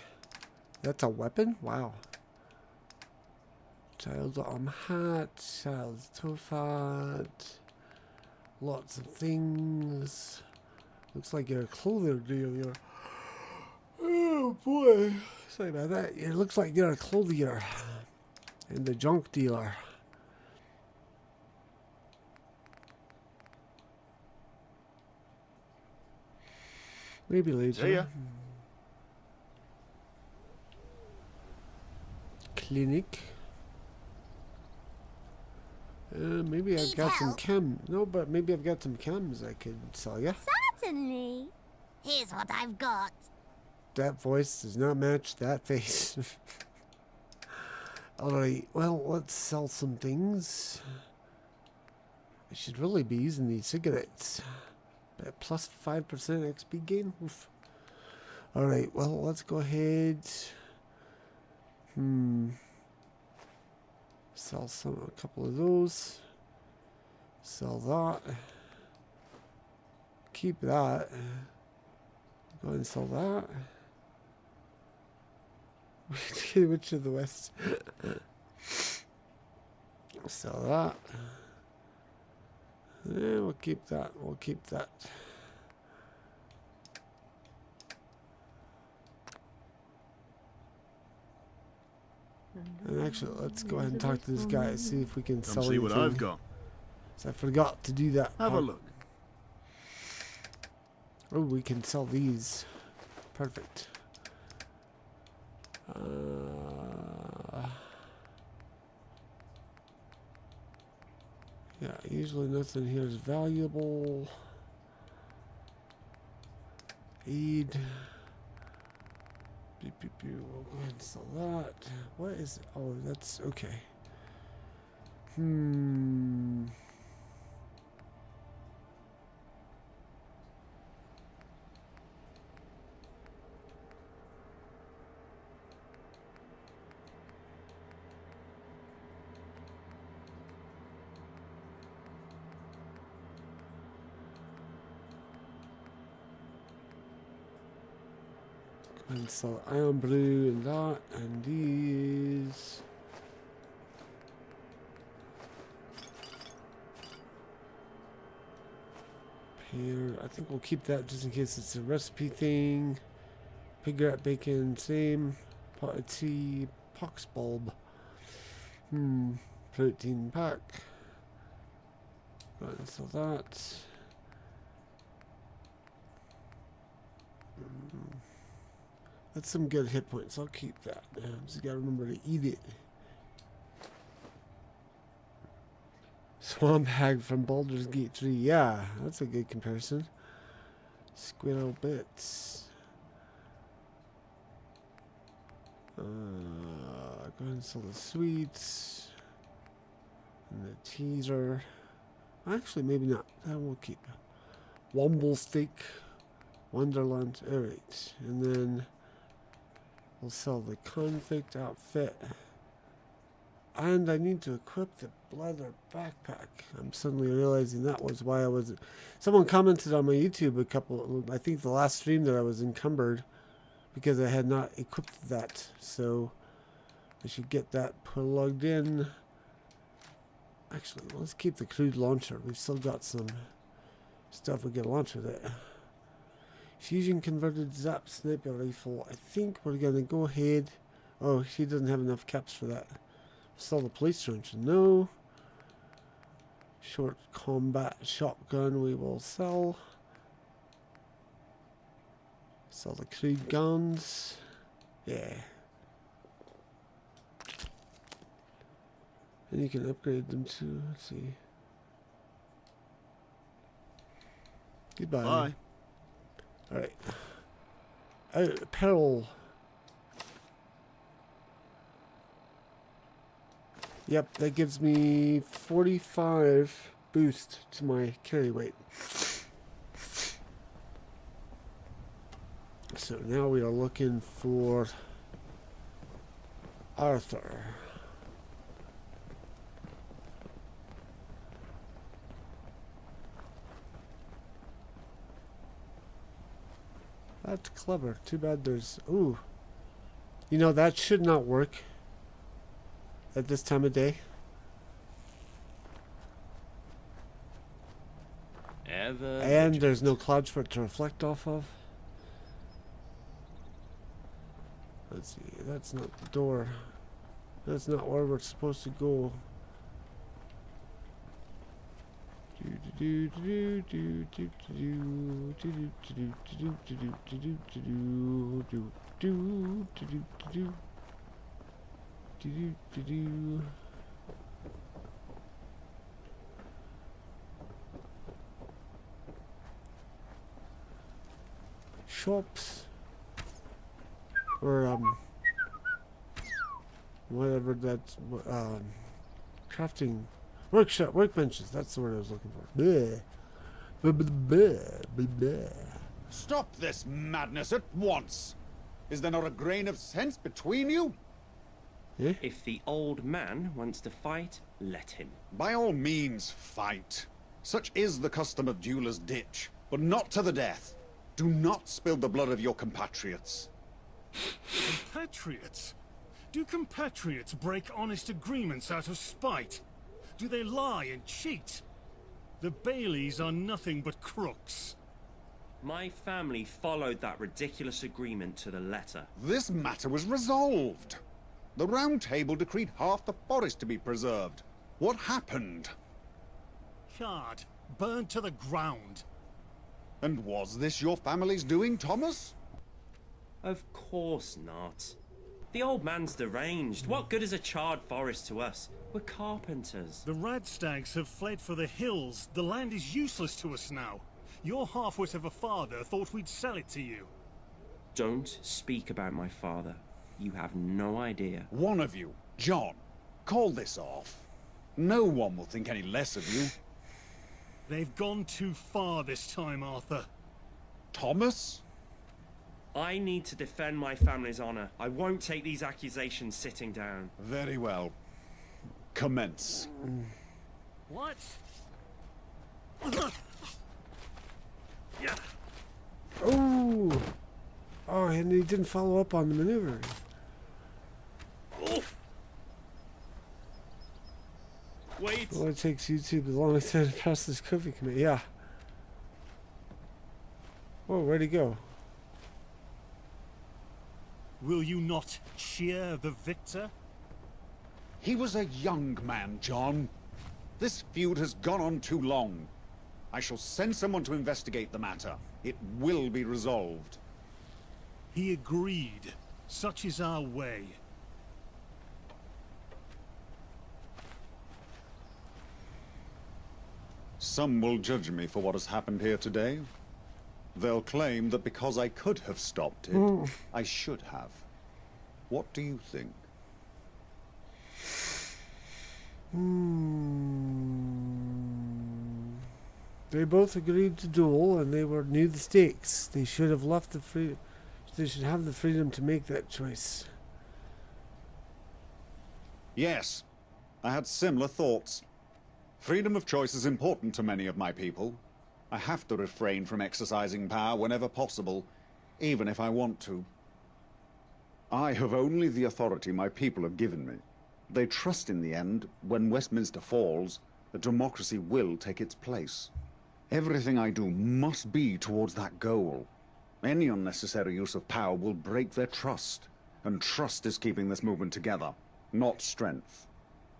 That's a weapon? Wow. Child's arm hat, child's toe hat. Lots of things. Looks like you're a clothier dealer. Oh boy. Sorry about that. It looks like you're a clothier. And a junk dealer. Maybe later. See ya. Clinic. Maybe I've got some chem. No, but maybe I've got some chems I could sell ya. Certainly. Here's what I've got. That voice does not match that face. Alright, well, let's sell some things. I should really be using these cigarettes. But plus 5% XP gain? Oof. Alright, well, let's go ahead. Sell a couple of those. Sell that. Keep that. Go ahead and sell that. Which of the West? Sell that. Yeah, we'll keep that. We'll keep that. And actually, let's go ahead and talk to this guy, see if we can sell see what anything. I've got. So I forgot to do that. Have a look. Oh, we can sell these. Perfect. Yeah, usually nothing here is valuable. Aid. We'll go ahead and sell that. What is it? Oh, that's okay. And so iron blue and that and these. Here, I think we'll keep that just in case it's a recipe thing. Pig rat bacon, same. Pot of tea, pox bulb. Protein pack. Go and sell that. That's some good hit points. I'll keep that. Just gotta remember to eat it. Swamp hag from Baldur's Gate 3. Yeah, that's a good comparison. Squirrel bits. Go ahead and sell the sweets. And the teaser. Actually, maybe not. That we'll keep. Womble steak. Wonderland. Alright. And then we'll sell the convict outfit. And I need to equip the leather backpack. I'm suddenly realizing that was why I was... Someone commented on my YouTube I think the last stream that I was encumbered because I had not equipped that. So I should get that plugged in. Actually, let's keep the crude launcher. We've still got some stuff we can launch with it. Fusion converted zap sniper rifle. I think we're going to go ahead. Oh, she doesn't have enough caps for that. Sell the police wrench. No. Short combat shotgun we will sell. Sell the crude guns. Yeah. And you can upgrade them too. Let's see. Goodbye. Bye. Alright. Apparel. Yep, that gives me 45 boost to my carry weight. So now we are looking for Arthur. That's clever. Too bad there's... Ooh. You know, that should not work at this time of day. And there's no clouds for it to reflect off of. Let's see, that's not the door. That's not where we're supposed to go. Shops or whatever that's crafting workshop workbenches. That's the word I was looking for. Bleh. Blah, blah, blah, blah, blah. Stop this madness at once! Is there not a grain of sense between you? Yeah? If the old man wants to fight, let him. By all means, fight. Such is the custom of Dueler's Ditch, but not to the death. Do not spill the blood of your compatriots. Compatriots? Do compatriots break honest agreements out of spite? Do they lie and cheat? The Baileys are nothing but crooks. My family followed that ridiculous agreement to the letter. This matter was resolved. The Round Table decreed half the forest to be preserved. What happened? Card, burned to the ground. And was this your family's doing, Thomas? Of course not. The old man's deranged. What good is a charred forest to us? We're carpenters. The Radstags have fled for the hills. The land is useless to us now. Your half-wit of a father thought we'd sell it to you. Don't speak about my father. You have no idea. One of you, John, call this off. No one will think any less of you. They've gone too far this time, Arthur. Thomas? I need to defend my family's honor. I won't take these accusations sitting down. Very well. Commence. What? Yeah. Oh! Oh, and he didn't follow up on the maneuver. Oof. Wait. Well, it takes you to the longest time to pass this coffee committee. Yeah. Whoa, where'd he go? Will you not cheer the victor? He was a young man, John. This feud has gone on too long. I shall send someone to investigate the matter. It will be resolved. He agreed. Such is our way. Some will judge me for what has happened here today. They'll claim that because I could have stopped it, I should have. What do you think? They both agreed to duel, and they knew the stakes. They should have left the free. They should have the freedom to make that choice. Yes, I had similar thoughts. Freedom of choice is important to many of my people. I have to refrain from exercising power whenever possible, even if I want to. I have only the authority my people have given me. They trust in the end, when Westminster falls, that democracy will take its place. Everything I do must be towards that goal. Any unnecessary use of power will break their trust, and trust is keeping this movement together, not strength.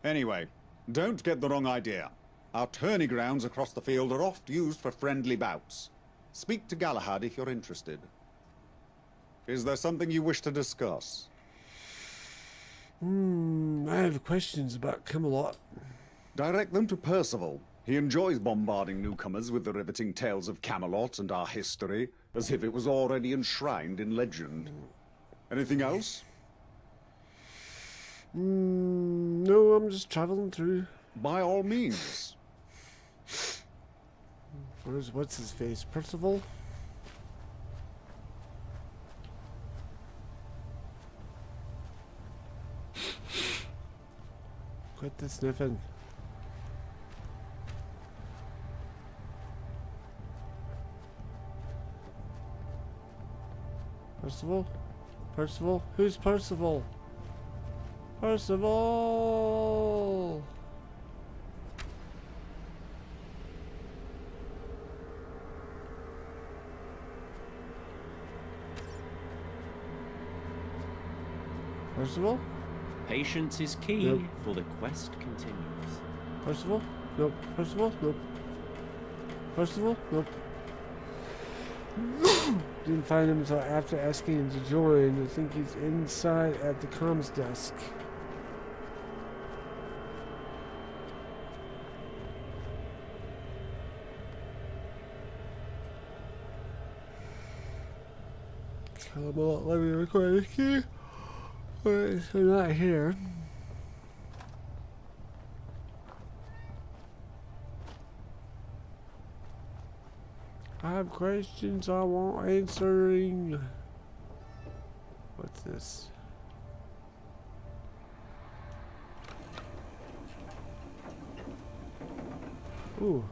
Anyway, don't get the wrong idea. Our tourney grounds across the field are oft used for friendly bouts. Speak to Galahad if you're interested. Is there something you wish to discuss? I have questions about Camelot. Direct them to Percival. He enjoys bombarding newcomers with the riveting tales of Camelot and our history, as if it was already enshrined in legend. Anything else? No, I'm just traveling through. By all means. What's his face? Percival? Quit the sniffing. Percival? Percival? Who's Percival? Percival! Percival? Patience is key, Nope. for the quest continues. Percival? Nope. Percival? Nope. Percival? Nope. Didn't find him until after asking him to join. I think he's inside at the comms desk. Camelot, let me record a key. Alright, so not here. I have questions I want answering. What's this? Ooh.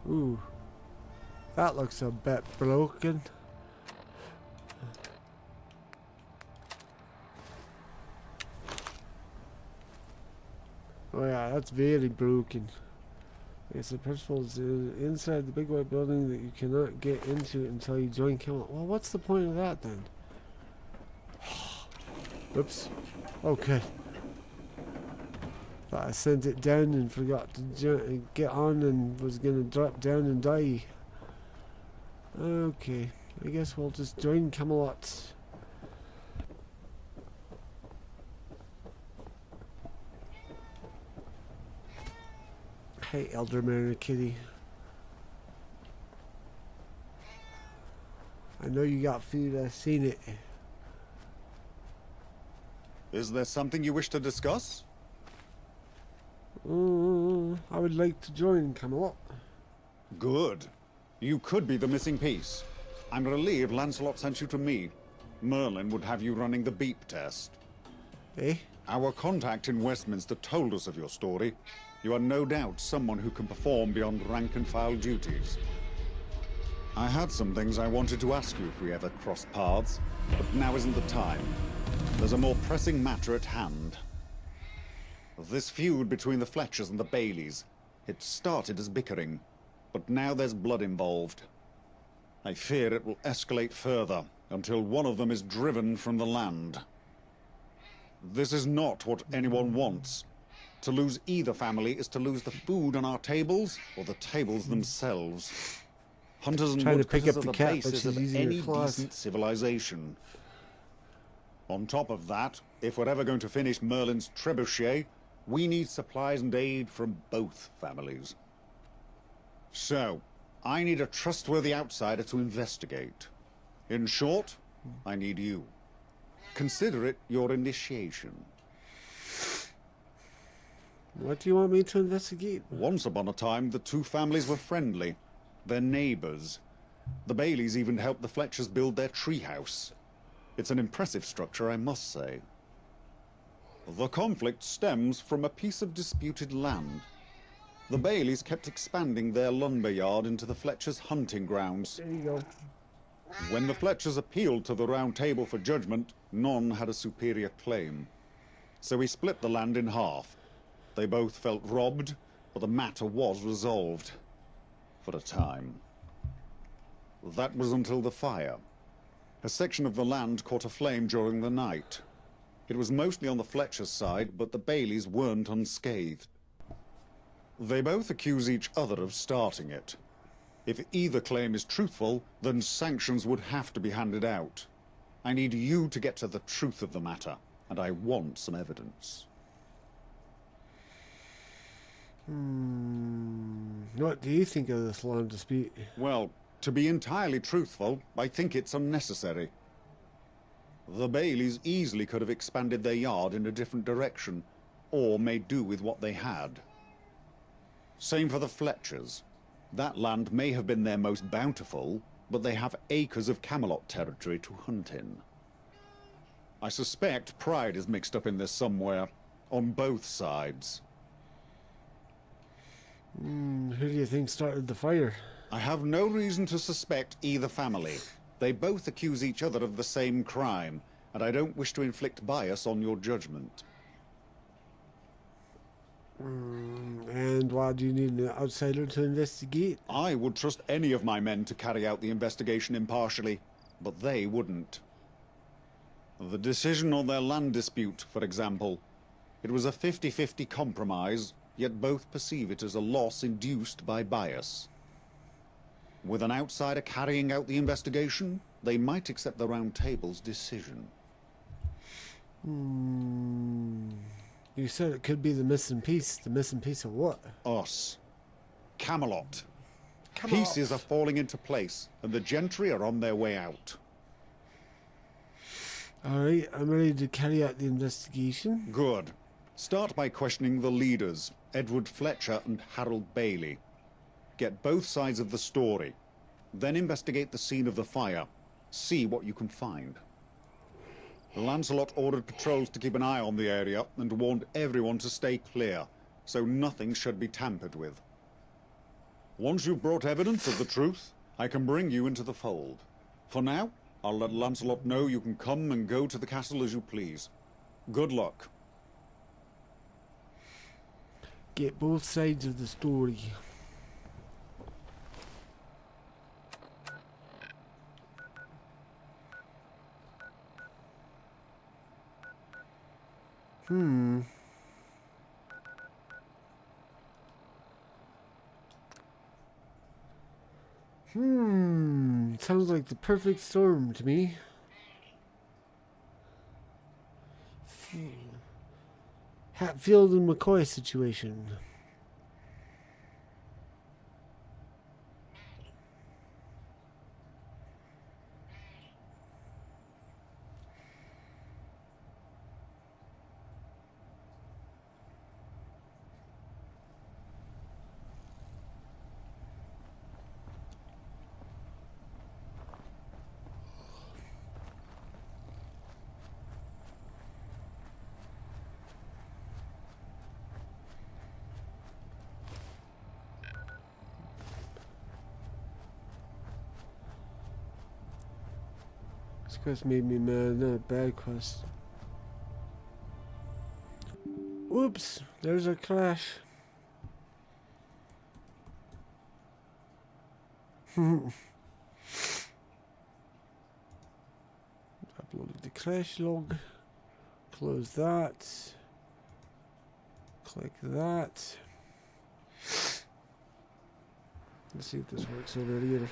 Ooh. That looks a bit broken. Oh yeah, that's very broken. Yes, the principal is inside the big white building that you cannot get into until you join Camelot. Well, what's the point of that then? Oops. Okay. Thought I sent it down and forgot to get on and was gonna drop down and die. Okay. I guess we'll just join Camelot. Hey, Elder Mariner Kitty. I know you got food, I've seen it. Is there something you wish to discuss? I would like to join Camelot. Good. You could be the missing piece. I'm relieved Lancelot sent you to me. Merlin would have you running the beep test. Eh? Our contact in Westminster told us of your story. You are no doubt someone who can perform beyond rank-and-file duties. I had some things I wanted to ask you if we ever crossed paths, but now isn't the time. There's a more pressing matter at hand. This feud between the Fletchers and the Baileys. It started as bickering, but now there's blood involved. I fear it will escalate further until one of them is driven from the land. This is not what anyone wants. To lose either family is to lose the food on our tables or the tables themselves. Hunters and woodcutters are the basis of any decent civilization. On top of that, if we're ever going to finish Merlin's trebuchet, we need supplies and aid from both families. So, I need a trustworthy outsider to investigate. In short, I need you. Consider it your initiation. What do you want me to investigate? Once upon a time, the two families were friendly. They're neighbors. The Baileys even helped the Fletchers build their treehouse. It's an impressive structure, I must say. The conflict stems from a piece of disputed land. The Baileys kept expanding their lumber yard into the Fletchers' hunting grounds. There you go. When the Fletchers appealed to the Round Table for judgment, none had a superior claim. So we split the land in half. They both felt robbed, but the matter was resolved. For a time. That was until the fire. A section of the land caught aflame during the night. It was mostly on the Fletchers' side, but the Baileys weren't unscathed. They both accuse each other of starting it. If either claim is truthful, then sanctions would have to be handed out. I need you to get to the truth of the matter, and I want some evidence. What do you think of this land dispute? Well, to be entirely truthful, I think it's unnecessary. The Baileys easily could have expanded their yard in a different direction, or made do with what they had. Same for the Fletchers. That land may have been their most bountiful, but they have acres of Camelot territory to hunt in. I suspect pride is mixed up in this somewhere, on both sides. Who do you think started the fire? I have no reason to suspect either family. They both accuse each other of the same crime, and I don't wish to inflict bias on your judgment. And why do you need an outsider to investigate? I would trust any of my men to carry out the investigation impartially, but they wouldn't. The decision on their land dispute, for example. It was a 50-50 compromise, yet both perceive it as a loss induced by bias. With an outsider carrying out the investigation, they might accept the Round Table's decision. You said it could be the missing piece. The missing piece of what? Us. Camelot. Camelot. Pieces are falling into place, and the gentry are on their way out. Alright, I'm ready to carry out the investigation. Good. Start by questioning the leaders, Edward Fletcher and Harold Bailey. Get both sides of the story. Then investigate the scene of the fire. See what you can find. Lancelot ordered patrols to keep an eye on the area and warned everyone to stay clear, so nothing should be tampered with. Once you've brought evidence of the truth, I can bring you into the fold. For now, I'll let Lancelot know you can come and go to the castle as you please. Good luck. Get both sides of the story. Sounds like the perfect storm to me. Hatfield and McCoy situation. This quest made me mad, not a bad quest. Whoops, there's a crash. Uploaded the crash log. Close that. Click that. Let's see if this works over here.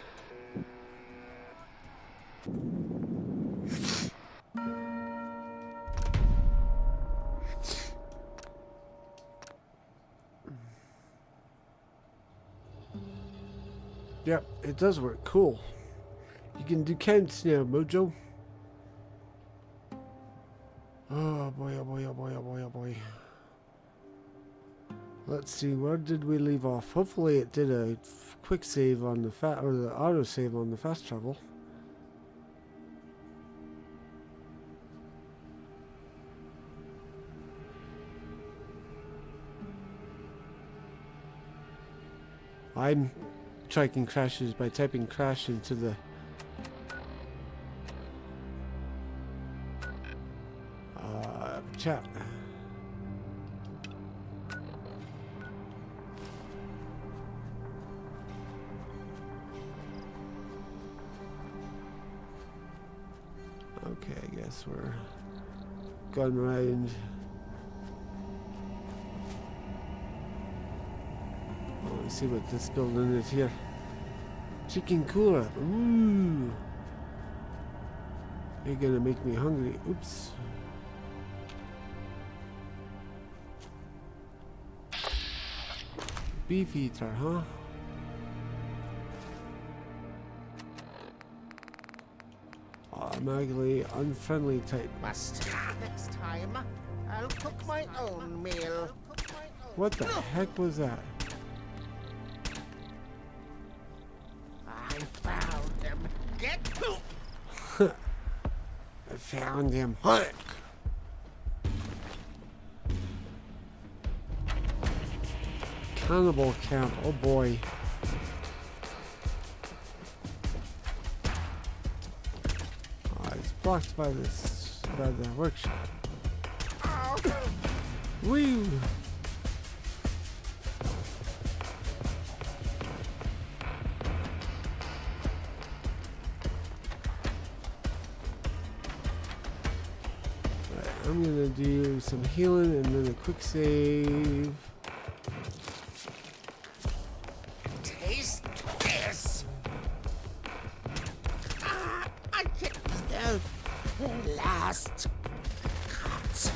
Yep, it does work. Cool. You can do counts now, Mojo. Oh boy, oh boy, oh boy, oh boy, oh boy. Let's see, where did we leave off? Hopefully it did a quick save on the or the auto save on the fast travel. I'm tracking crashes by typing crash into the chat. Okay, I guess we're going around. Let's see what this building is here. Chicken cooler. Ooh. You're gonna make me hungry. Oops. Beef eater, huh? Automatically unfriendly type. Next time, I'll cook my own meal. What the heck was that? I found him. Get I found him. Hook. Cannibal camp. Oh boy. Oh, it's blocked by this, by the workshop. Woo! I'm gonna do some healing and then a quick save. taste this. I get the last cut.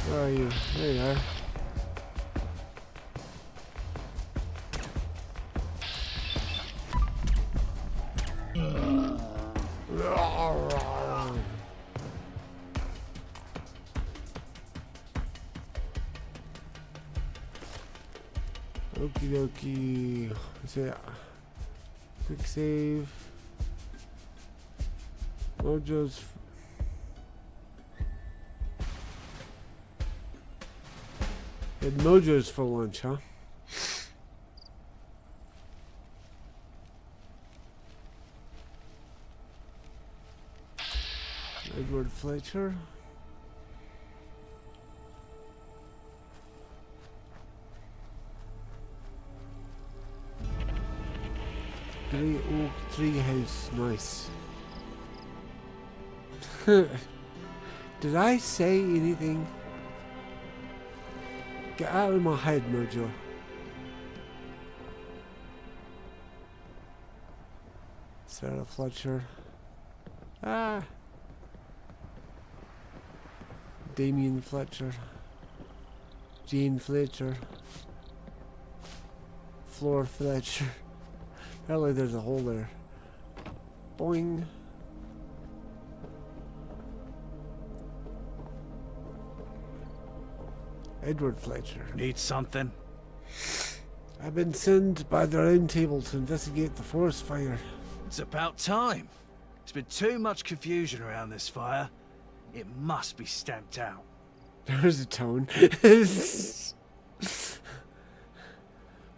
Where are you? There you are. Okie dokie. So yeah. Quick save. Mojo's. Had Mojo's for lunch, huh? Edward Fletcher. Grey oak tree house. Nice. Did I say anything? Get out of my head, Mojo. Sarah Fletcher. Ah. Damien Fletcher. Jane Fletcher. Flora Fletcher. Apparently there's a hole there. Boing. Edward Fletcher. Need something? I've been sent by the Round Table to investigate the forest fire. It's about time. There's been too much confusion around this fire. It must be stamped out. There's a tone.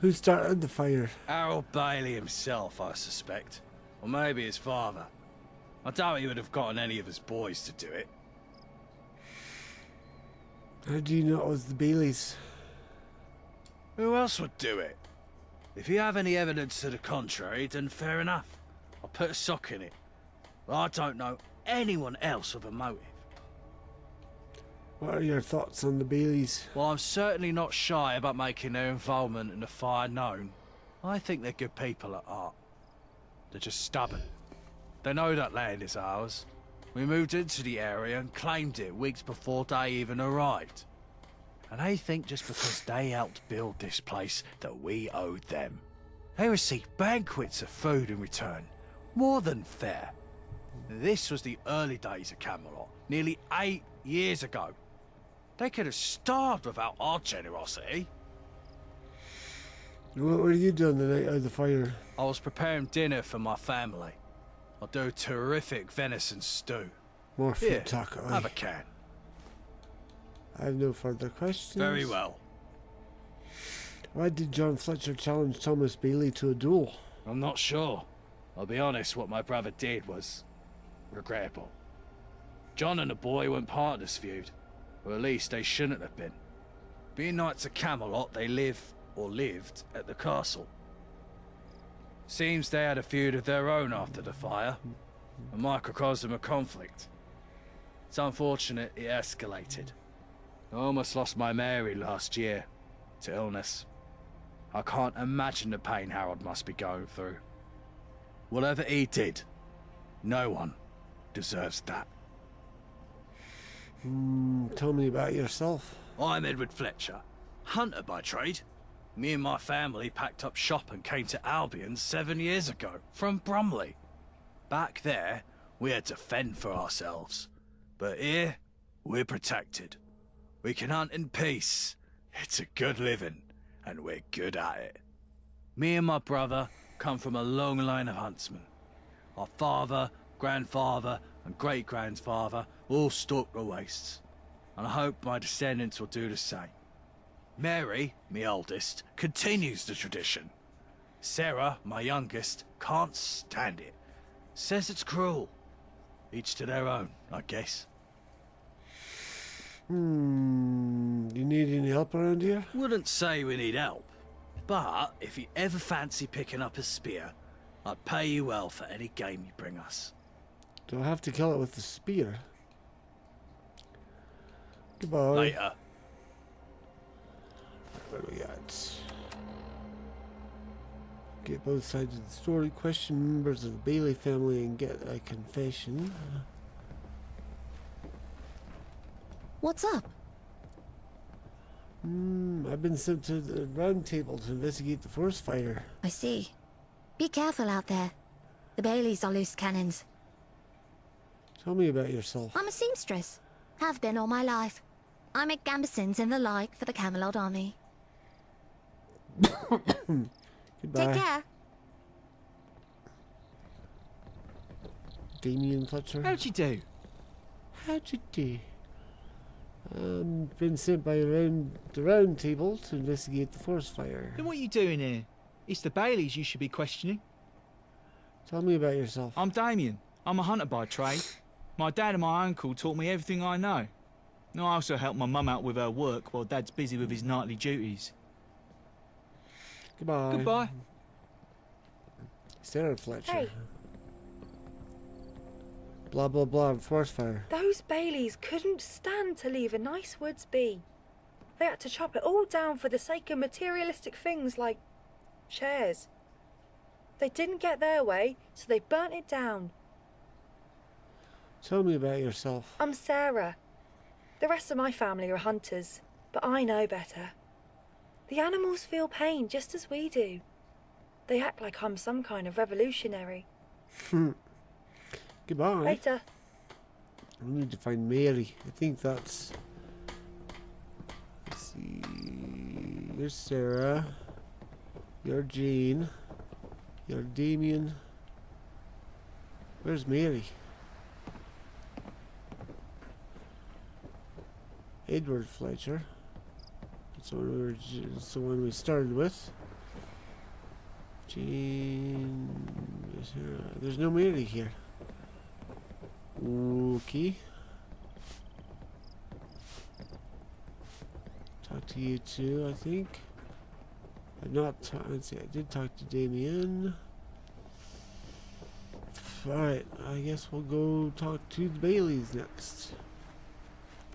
Who started the fire? Harold Bailey himself, I suspect. Or maybe his father. I doubt he would have gotten any of his boys to do it. How do you know it was the Baileys? Who else would do it? If you have any evidence to the contrary, then fair enough. I'll put a sock in it. But I don't know anyone else with a motive. What are your thoughts on the Baileys? Well, I'm certainly not shy about making their involvement in the fire known. I think they're good people at heart. They're just stubborn. They know that land is ours. We moved into the area and claimed it weeks before they even arrived. And they think just because they helped build this place that we owed them. They received banquets of food in return. More than fair. This was the early days of Camelot, nearly 8 years ago. They could have starved without our generosity. What were you doing the night of the fire? I was preparing dinner for my family. I'll do a terrific venison stew. More food Here, talk. have a can. I have no further questions. Very well. Why did John Fletcher challenge Thomas Bailey to a duel? I'm not sure. I'll be honest, what my brother did was regrettable. John and the boy weren't part of this feud. Or at least they shouldn't have been. Being knights of Camelot, they live, or lived, at the castle. Seems they had a feud of their own after the fire. A microcosm of conflict. It's unfortunate it escalated. I almost lost my Mary last year to illness. I can't imagine the pain Harold must be going through. Whatever he did, no one deserves that. Tell me about yourself. I'm Edward Fletcher, hunter by trade. Me and my family packed up shop and came to Albion 7 years ago, from Brumley. Back there, we had to fend for ourselves. But here, we're protected. We can hunt in peace. It's a good living, and we're good at it. Me and my brother come from a long line of huntsmen. Our father, grandfather, and great-grandfather all stalked the wastes, and I hope my descendants will do the same. Mary, my oldest, continues the tradition. Sarah, my youngest, can't stand it. Says it's cruel. Each to their own, I guess. You need any help around here? Wouldn't say we need help, but if you ever fancy picking up a spear, I'd pay you well for any game you bring us. Do I have to kill it with the spear? Goodbye. Later. What do we got? Get both sides of the story, question members of the Bailey family, and get a confession. What's up? I've been sent to the Round Table to investigate the forest fire. I see. Be careful out there. The Baileys are loose cannons. Tell me about yourself. I'm a seamstress. Have been all my life. I make gambesons and the like for the Camelot army. Goodbye. Take care. Damien Fletcher. How'd you do? How'd you do? Been sent by the Round Table to investigate the forest fire. Then what are you doing here? It's the Baileys you should be questioning. Tell me about yourself. I'm Damien. I'm a hunter by trade. My dad and my uncle taught me everything I know. I also help my mum out with her work while Dad's busy with his nightly duties. Goodbye. Goodbye. Sarah Fletcher. Hey. Blah blah blah. Forest fire. Those Baileys couldn't stand to leave a nice woods be. They had to chop it all down for the sake of materialistic things like chairs. They didn't get their way, so they burnt it down. Tell me about yourself. I'm Sarah. The rest of my family are hunters, but I know better. The animals feel pain just as we do. They act like I'm some kind of revolutionary. Goodbye. Later. I need to find Mary. I think that's... Let's see... You're Sarah. You're Jean. You're Damien. Where's Mary? Edward Fletcher. That's the one we started with. Jean... There's no Mary here. Okay. Talk to you too, I think. I've not let's see, I did talk to Damien. Alright, I guess we'll go talk to the Baileys next.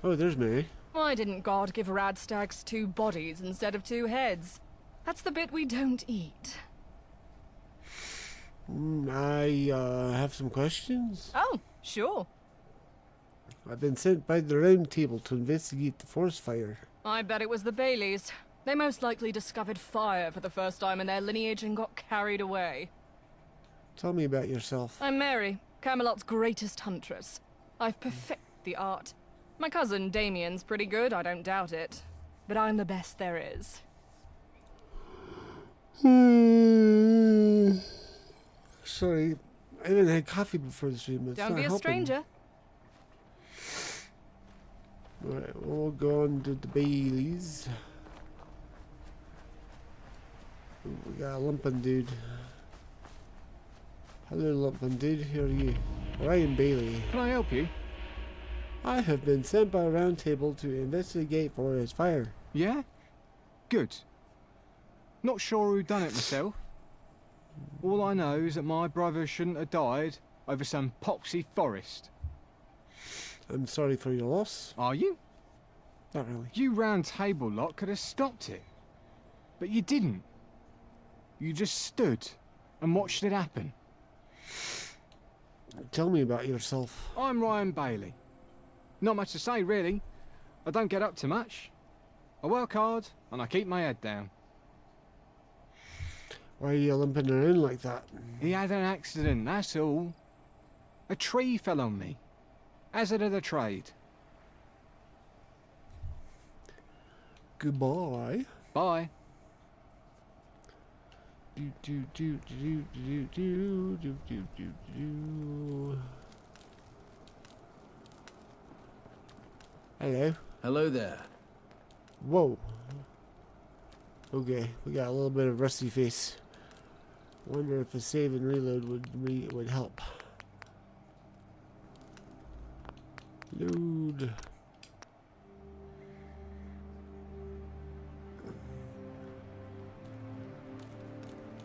Oh, there's Mary. Why didn't God give Radstags 2 bodies instead of 2 heads? That's the bit we don't eat. I have some questions. Oh, sure. I've been sent by the Round Table to investigate the forest fire. I bet it was the Baileys. They most likely discovered fire for the first time in their lineage and got carried away. Tell me about yourself. I'm Mary, Camelot's greatest huntress. I've perfected the art. My cousin Damien's pretty good, I don't doubt it. But I'm the best there is. Sorry, I haven't had coffee before the stream. It's Don't be a helping. stranger. Alright, we'll go on to the Baileys. Ooh, we got a lumpin' dude. Hello, lumpin' dude. Who are you? Ryan Bailey. Can I help you? I have been sent by a Round Table to investigate forest fire. Yeah? Good. Not sure who done it myself. All I know is that my brother shouldn't have died over some poxy forest. I'm sorry for your loss. Are you? Not really. You Round Table lot could have stopped it. But you didn't. You just stood and watched it happen. Tell me about yourself. I'm Ryan Bailey. Not much to say, really. I don't get up to much. I work hard and I keep my head down. Why are you limping around like that? He had an accident, that's all. A tree fell on me. Hazard of the trade. Goodbye. Bye. Do do do do do do do do do do. Hello. Hello there. Whoa. Okay, we got a little bit of rusty face. Wonder if a save and reload would help. Load.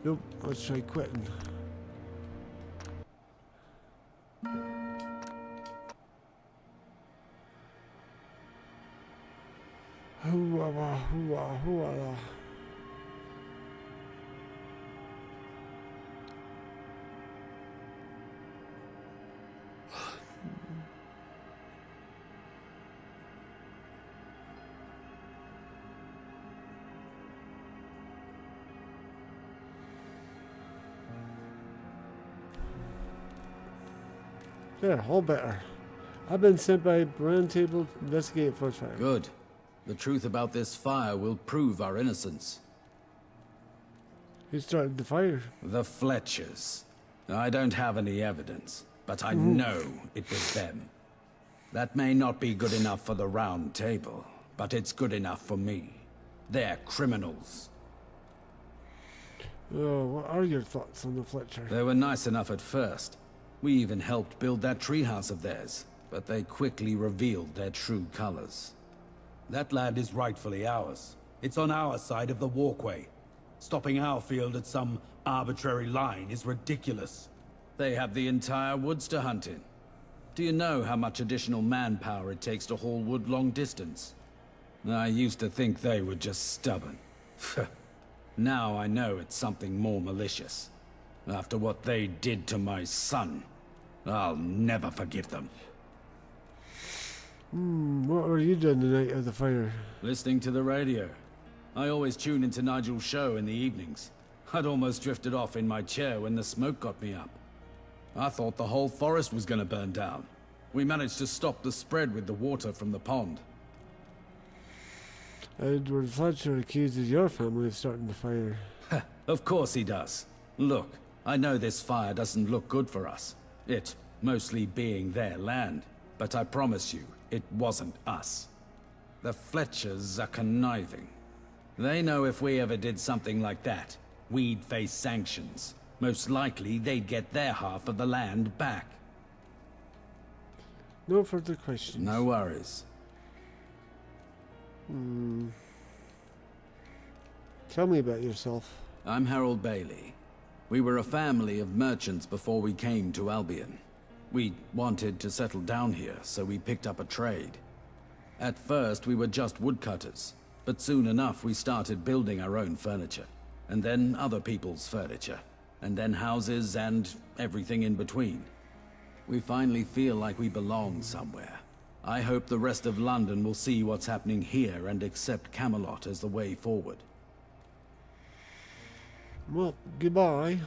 Nope, let's try quitting. Hoo-ah, hoo-ah, hoo-ah. There, all better. I've been sent by Round Table to investigate forest fire. Good. The truth about this fire will prove our innocence. Who started the fire? The Fletchers. I don't have any evidence, but I know it was them. That may not be good enough for the Round Table, but it's good enough for me. They're criminals. Oh, what are your thoughts on the Fletcher? They were nice enough at first. We even helped build that treehouse of theirs, but they quickly revealed their true colors. That land is rightfully ours. It's on our side of the walkway. Stopping our field at some arbitrary line is ridiculous. They have the entire woods to hunt in. Do you know how much additional manpower it takes to haul wood long distance? I used to think they were just stubborn. Now I know it's something more malicious. After what they did to my son, I'll never forgive them. What were you doing the night of the fire? Listening to the radio. I always tune into Nigel's show in the evenings. I'd almost drifted off in my chair when the smoke got me up. I thought the whole forest was gonna burn down. We managed to stop the spread with the water from the pond. Edward Fletcher accuses your family of starting the fire. Of course he does. Look, I know this fire doesn't look good for us. It mostly being their land. But I promise you, it wasn't us. The Fletchers are conniving. They know if we ever did something like that, we'd face sanctions. Most likely, they'd get their half of the land back. No further questions. No worries. Tell me about yourself. I'm Harold Bailey. We were a family of merchants before we came to Albion. We wanted to settle down here, so we picked up a trade. At first, we were just woodcutters, but soon enough we started building our own furniture, and then other people's furniture, and then houses and everything in between. We finally feel like we belong somewhere. I hope the rest of London will see what's happening here and accept Camelot as the way forward. Well, goodbye.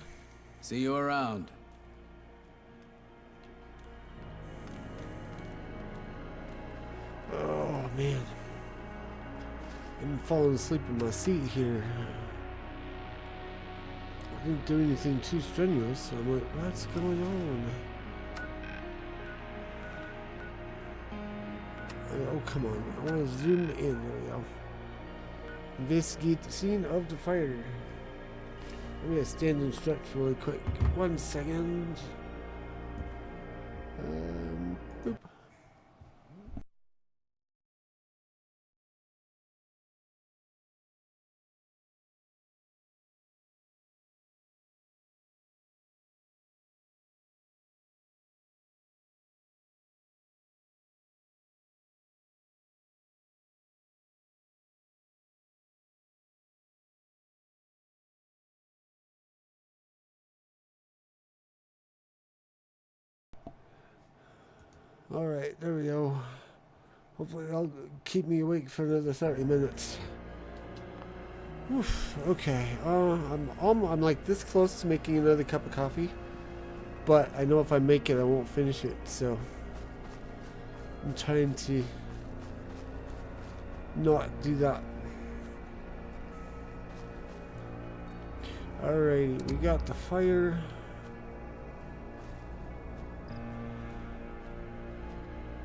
See you around. Oh, man. I'm falling asleep in my seat here. I didn't do anything too strenuous, so I'm like, what's going on? Oh, come on. I want to zoom in. There we go. Investigate the scene of the fire. I'm going to stand and stretch really quick. 1 second. Boop. Alright, there we go. Hopefully that'll keep me awake for another 30 minutes. Oof, okay, I'm like this close to making another cup of coffee. But I know if I make it, I won't finish it, so I'm trying to not do that. Alrighty, we got the fire.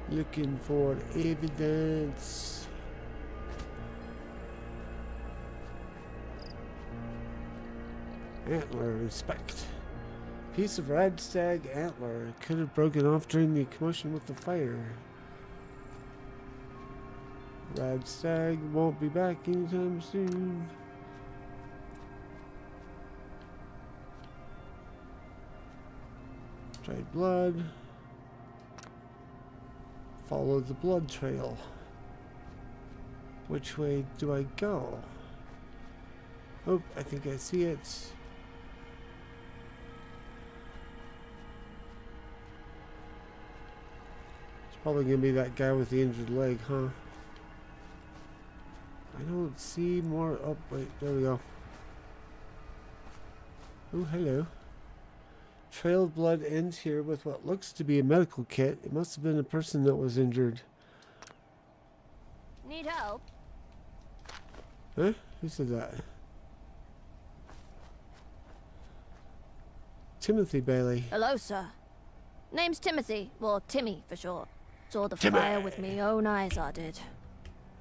Looking for evidence. Antler, inspect. Piece of radstag antler could have broken off during the commotion with the fire. Radstag won't be back anytime soon. Dried blood. Follow the blood trail. Which way do I go? Oh, I think I see it. It's probably gonna be that guy with the injured leg, huh? I don't see more. Oh, wait, there we go. Oh, hello. Trail of blood ends here with what looks to be a medical kit. It must have been a person that was injured. Need help? Huh? Who said that? Timothy Bailey. Hello, sir. Name's Timothy, or Timmy for short. Saw the Timmy. fire with me own eyes, I did.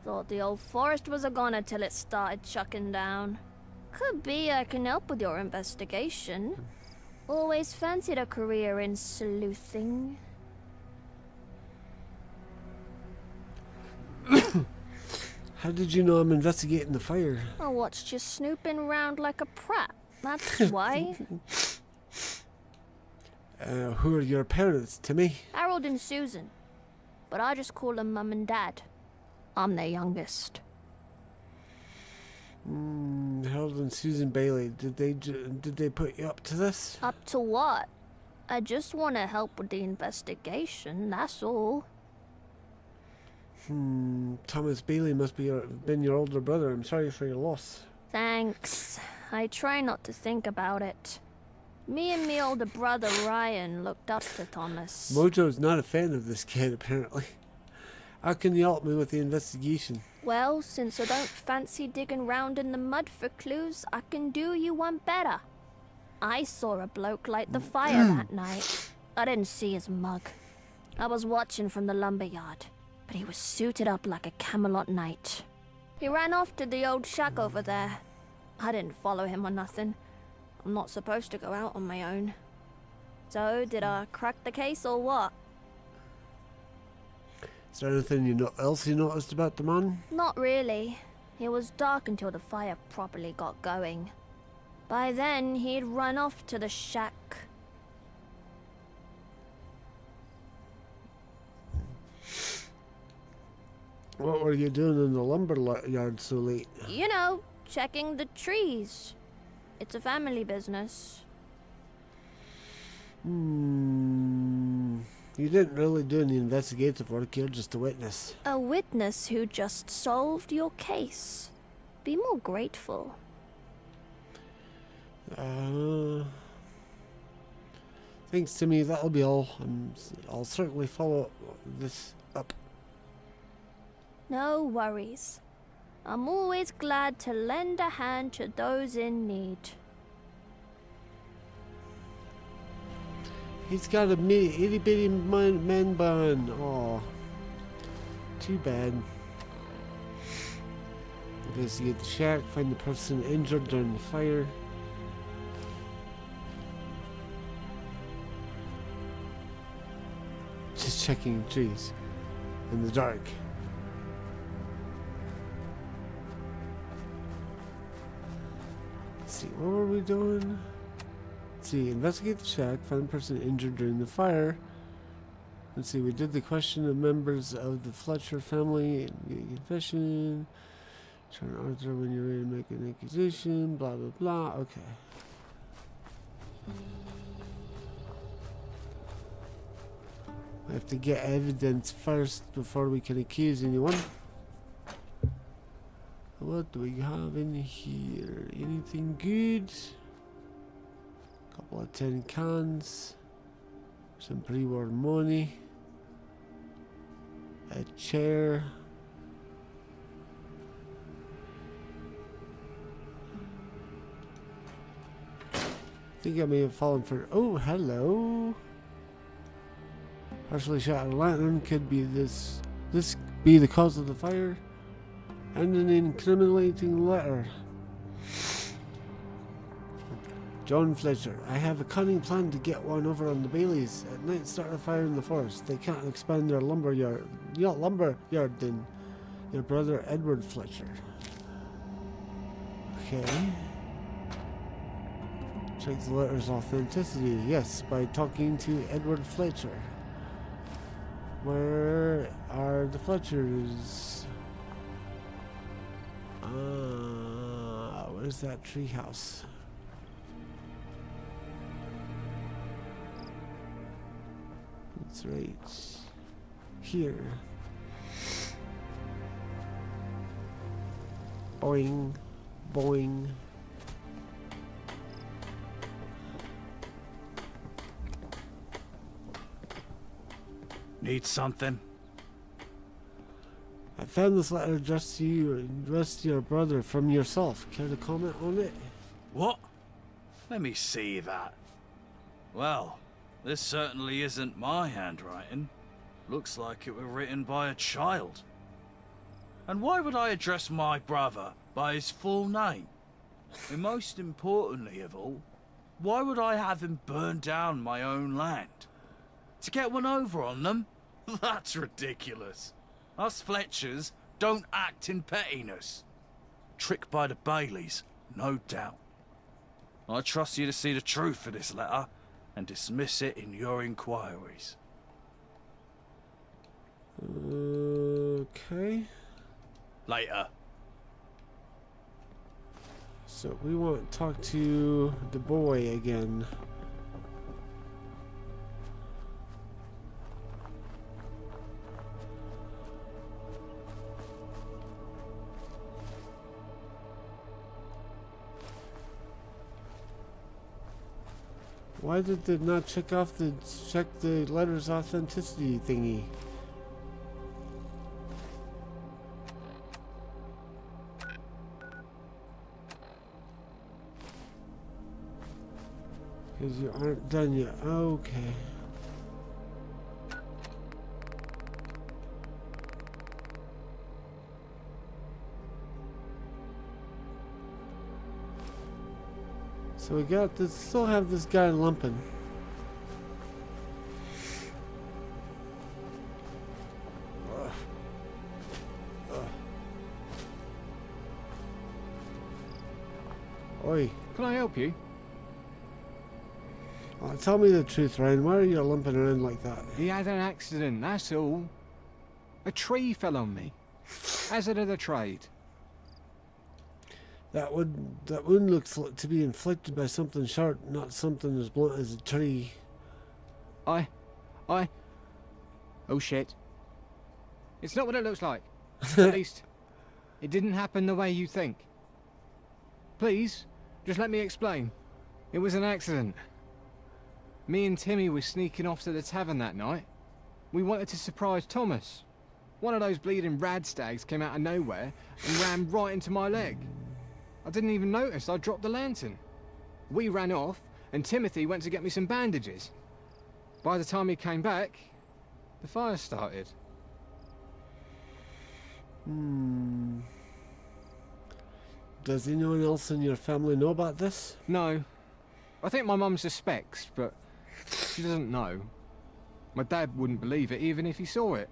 Thought the old forest was a goner till it started chucking down. Could be I can help with your investigation. Always fancied a career in sleuthing. How did you know I'm investigating the fire? I watched you snooping around like a prat. That's why. Who are your parents, Timmy? Harold and Susan. But I just call them Mum and Dad. I'm their youngest. Harold and Susan Bailey. Did they put you up to this? Up to what? I just want to help with the investigation, that's all. Thomas Bailey must be been your older brother. I'm sorry for your loss. Thanks. I try not to think about it. Me and me older brother Ryan looked up to Thomas. Mojo's not a fan of this kid, apparently. How can you help me with the investigation? Well, since I don't fancy digging round in the mud for clues, I can do you one better. I saw a bloke light the fire that night. I didn't see his mug. I was watching from the lumberyard, but he was suited up like a Camelot knight. He ran off to the old shack over there. I didn't follow him or nothing. I'm not supposed to go out on my own. So, did I crack the case or what? Is there anything else you noticed about the man? Not really. It was dark until the fire properly got going. By then, he'd run off to the shack. What were you doing in the lumber yard so late? You know, checking the trees. It's a family business. You didn't really do any investigative work, you're just a witness. A witness who just solved your case. Be more grateful. Thanks to me, that'll be all. I'll certainly follow this up. No worries. I'm always glad to lend a hand to those in need. He's got a itty bitty man bun. Aw. Too bad. Investigate the shack, find the person injured during the fire. Just checking trees in the dark. Let's see, what were we doing? Let's see, investigate the shack, find the person injured during the fire. Let's see, we did the question of members of the Fletcher family, confession, turn Arthur when you're ready to make an accusation, blah blah blah, okay. We have to get evidence first before we can accuse anyone. What do we have in here? Anything good? Couple of tin cans. Some pre-war money. A chair. I think I may have fallen for... Oh, hello. Partially shot a lantern. Could be this be the cause of the fire? And an incriminating letter. John Fletcher, I have a cunning plan to get one over on the Baileys. At night start a fire in the forest. They can't expand their lumber yard than your brother Edward Fletcher. Okay. Check the letter's authenticity. Yes, by talking to Edward Fletcher. Where are the Fletchers? Where's that treehouse? That's right here. Boing, boing. Need something? I found this letter addressed to you, addressed to your brother from yourself. Care to comment on it? What? Let me see that. Well, this certainly isn't my handwriting. Looks like it were written by a child. And why would I address my brother by his full name? And most importantly of all, why would I have him burn down my own land? To get one over on them? That's ridiculous. Us Fletchers Don't act in pettiness. Tricked by the Baileys, no doubt. I trust you to see the truth of this letter and dismiss it in your inquiries. Okay. Later. So we want to talk to the boy again. Why did they not check the letter's authenticity thingy? Because you aren't done yet. Okay. So we got this, still have this guy lumping. Oi. Can I help you? Tell me the truth, Ryan. Why are you limping around like that? He had an accident, that's all. A tree fell on me. Hazard of the trade. That wound looks to be inflicted by something sharp, not something as blunt as a tree. Oh shit. It's not what it looks like. At least, it didn't happen the way you think. Please, just let me explain. It was an accident. Me and Timmy were sneaking off to the tavern that night. We wanted to surprise Thomas. One of those bleeding radstags came out of nowhere and ran right into my leg. I didn't even notice I dropped the lantern. We ran off, and Timothy went to get me some bandages. By the time he came back, the fire started. Does anyone else in your family know about this? No. I think my mum suspects, but she doesn't know. My dad wouldn't believe it even if he saw it.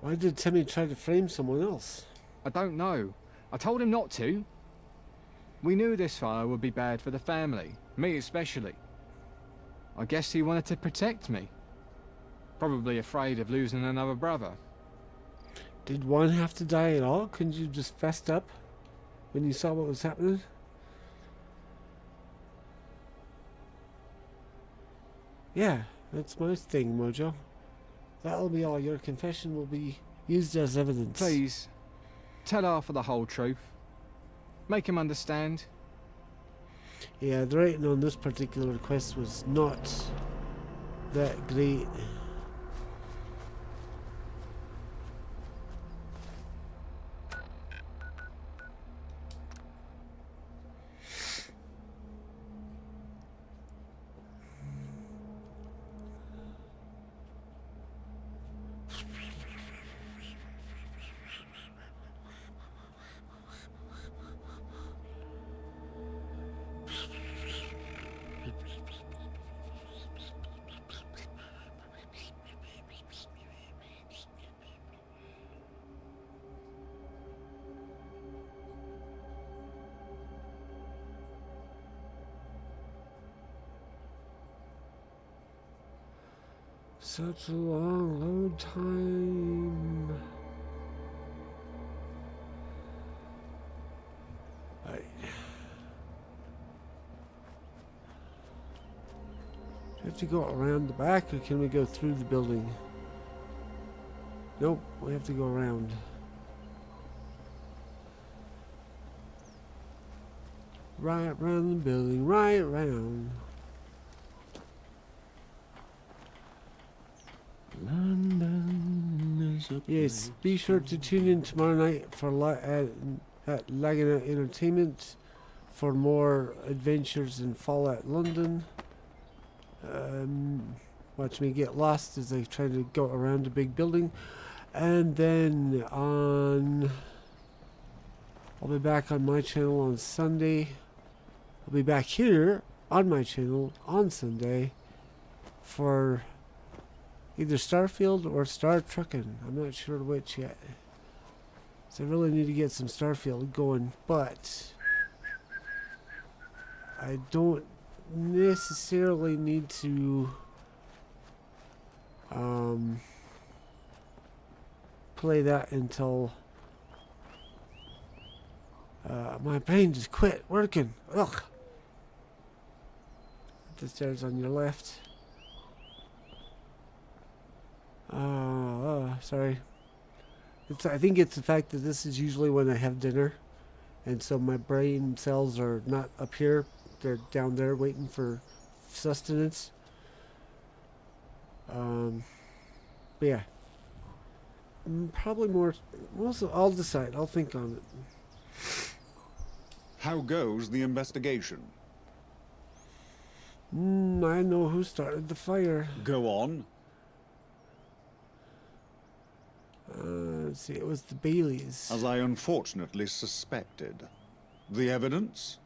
Why did Timmy try to frame someone else? I don't know. I told him not to. We knew this fire would be bad for the family, me especially. I guess he wanted to protect me. Probably afraid of losing another brother. Did one have to die at all? Couldn't you just fessed up when you saw what was happening? Yeah, that's my thing, Mojo. That'll be all. Your confession will be used as evidence. Please, tell Arthur the whole truth. Make him understand. Yeah, the writing on this particular quest was not that great. Such a long time. Right. Do we have to go around the back, or can we go through the building? Nope, we have to go around. Right round the building, right round. London is a Yes, be sure to tune in tomorrow night for at Laguna Entertainment for more adventures in Fallout London. Watch me get lost as I try to go around a big building, and then I'll be back on my channel on Sunday. I'll be back here on my channel on Sunday for Either Starfield or Star Truckin'. I'm not sure which yet. So I really need to get some Starfield going, but I don't necessarily need to play that until my brain just quit working. Ugh. The stairs on your left. Sorry. I think it's the fact that this is usually when I have dinner, and so my brain cells are not up here; they're down there waiting for sustenance. But yeah, probably more. Also, I'll decide. I'll think on it. How goes the investigation? I know who started the fire. Go on. Let's see, it was the Baileys. As I unfortunately suspected. The evidence?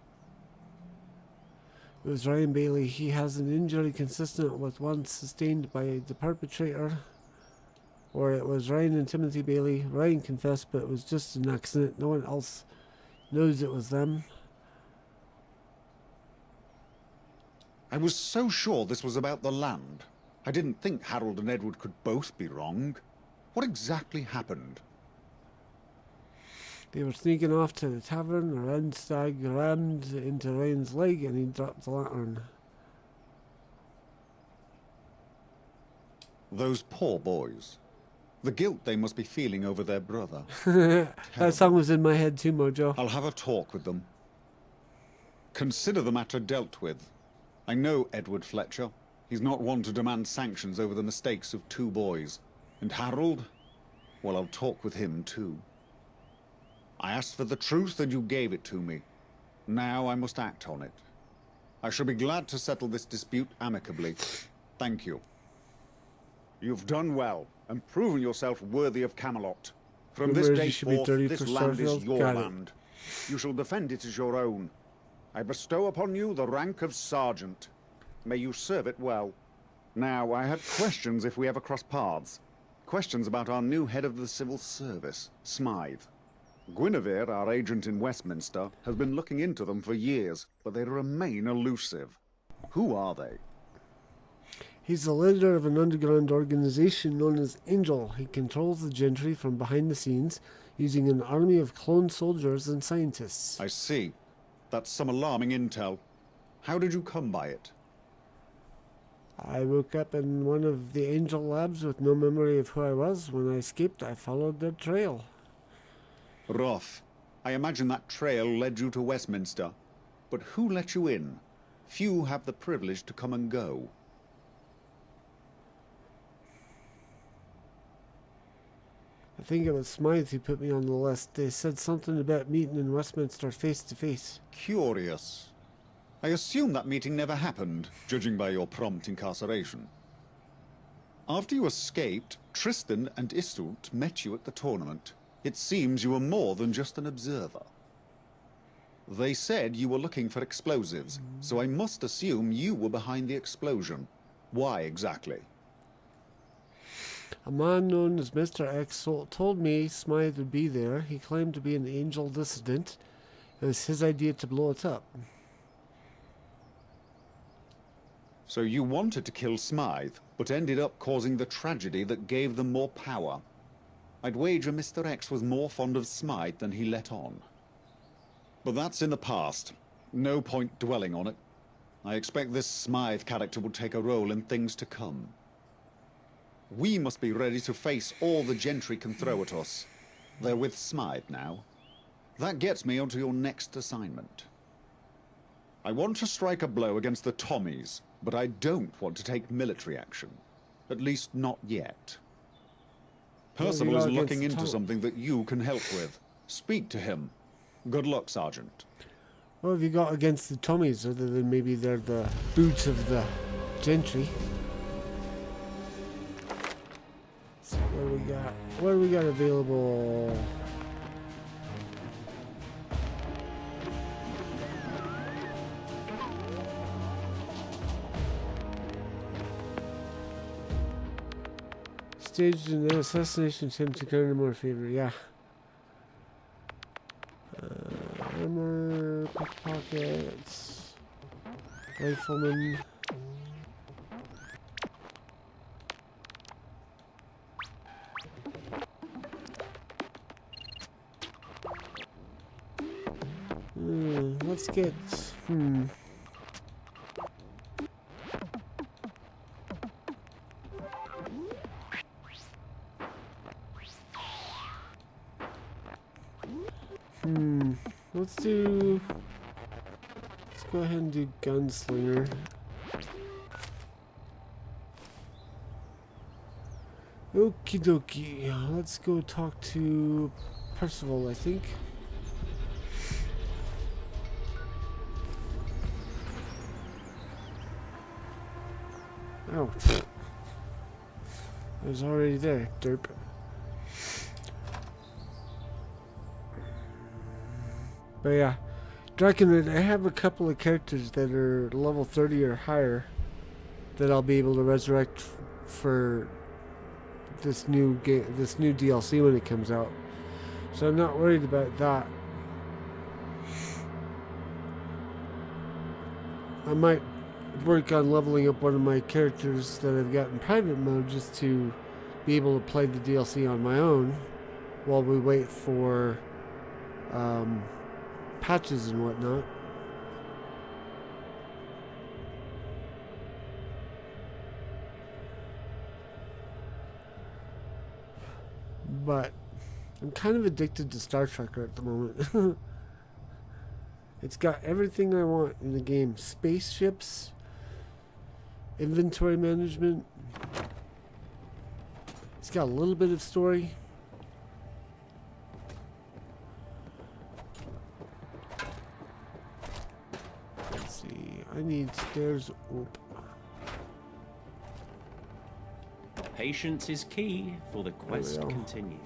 It was Ryan Bailey. He has an injury consistent with one sustained by the perpetrator. Or it was Ryan and Timothy Bailey. Ryan confessed, but it was just an accident. No one else knows it was them. I was so sure this was about the land. I didn't think Harold and Edward could both be wrong. What exactly happened? They were sneaking off to the tavern. A red stag rammed into Ryan's leg and he dropped the lantern. Those poor boys. The guilt they must be feeling over their brother. That song was in my head too, Mojo. I'll have a talk with them. Consider the matter dealt with. I know Edward Fletcher. He's not one to demand sanctions over the mistakes of two boys. And Harold? Well, I'll talk with him too. I asked for the truth and you gave it to me. Now I must act on it. I shall be glad to settle this dispute amicably. Thank you. You've done well and proven yourself worthy of Camelot. From this day forth, this land is your land. You shall defend it as your own. I bestow upon you the rank of sergeant. May you serve it well. Now, I had questions if we ever cross paths. Questions about our new head of the civil service, Smythe. Guinevere, our agent in Westminster, has been looking into them for years, but they remain elusive. Who are they? He's the leader of an underground organization known as Angel. He controls the gentry from behind the scenes, using an army of clone soldiers and scientists. I see. That's some alarming intel. How did you come by it? I woke up in one of the Angel labs with no memory of who I was. When I escaped, I followed their trail. Rough. I imagine that trail led you to Westminster. But who let you in? Few have the privilege to come and go. I think it was Smythe who put me on the list. They said something about meeting in Westminster face to face. Curious. I assume that meeting never happened, judging by your prompt incarceration. After you escaped, Tristan and Iseult met you at the tournament. It seems you were more than just an observer. They said you were looking for explosives, so I must assume you were behind the explosion. Why exactly? A man known as Mr. X told me Smythe would be there. He claimed to be an Angel dissident. It was his idea to blow it up. So you wanted to kill Smythe, but ended up causing the tragedy that gave them more power. I'd wager Mr. X was more fond of Smythe than he let on. But that's in the past. No point dwelling on it. I expect this Smythe character will take a role in things to come. We must be ready to face all the gentry can throw at us. They're with Smythe now. That gets me onto your next assignment. I want to strike a blow against the Tommies, but I don't want to take military action. At least not yet. Percival is looking into something that you can help with. Speak to him. Good luck, Sergeant. What have you got against the Tommies, other than maybe they're the boots of the gentry? So what do we got available? Staged an assassination attempt to garner more favor. Yeah. Armor, pickpockets, rifleman. Let's get. Let's go ahead and do gunslinger. Okie dokie. Let's go talk to Percival, I think. Oh. I was already there, derp. But yeah, Drakenrid, I have a couple of characters that are level 30 or higher that I'll be able to resurrect for this new game, this new DLC when it comes out. So I'm not worried about that. I might work on leveling up one of my characters that I've got in private mode just to be able to play the DLC on my own while we wait for patches and whatnot. But I'm kind of addicted to Star Trekker at the moment. It's got everything I want in the game. Spaceships, inventory management. It's got a little bit of story. Let's see. I need stairs. Oop. Patience is key, for the quest continues.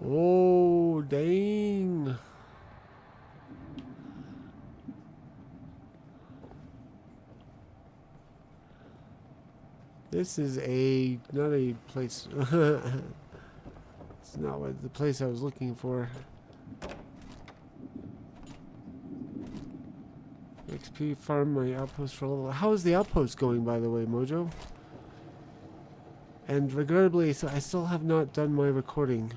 Oh, dang. This is not a place. It's not what the place I was looking for. XP farm my outpost for level. How is the outpost going, by the way, Mojo? And regrettably, so I still have not done my recording.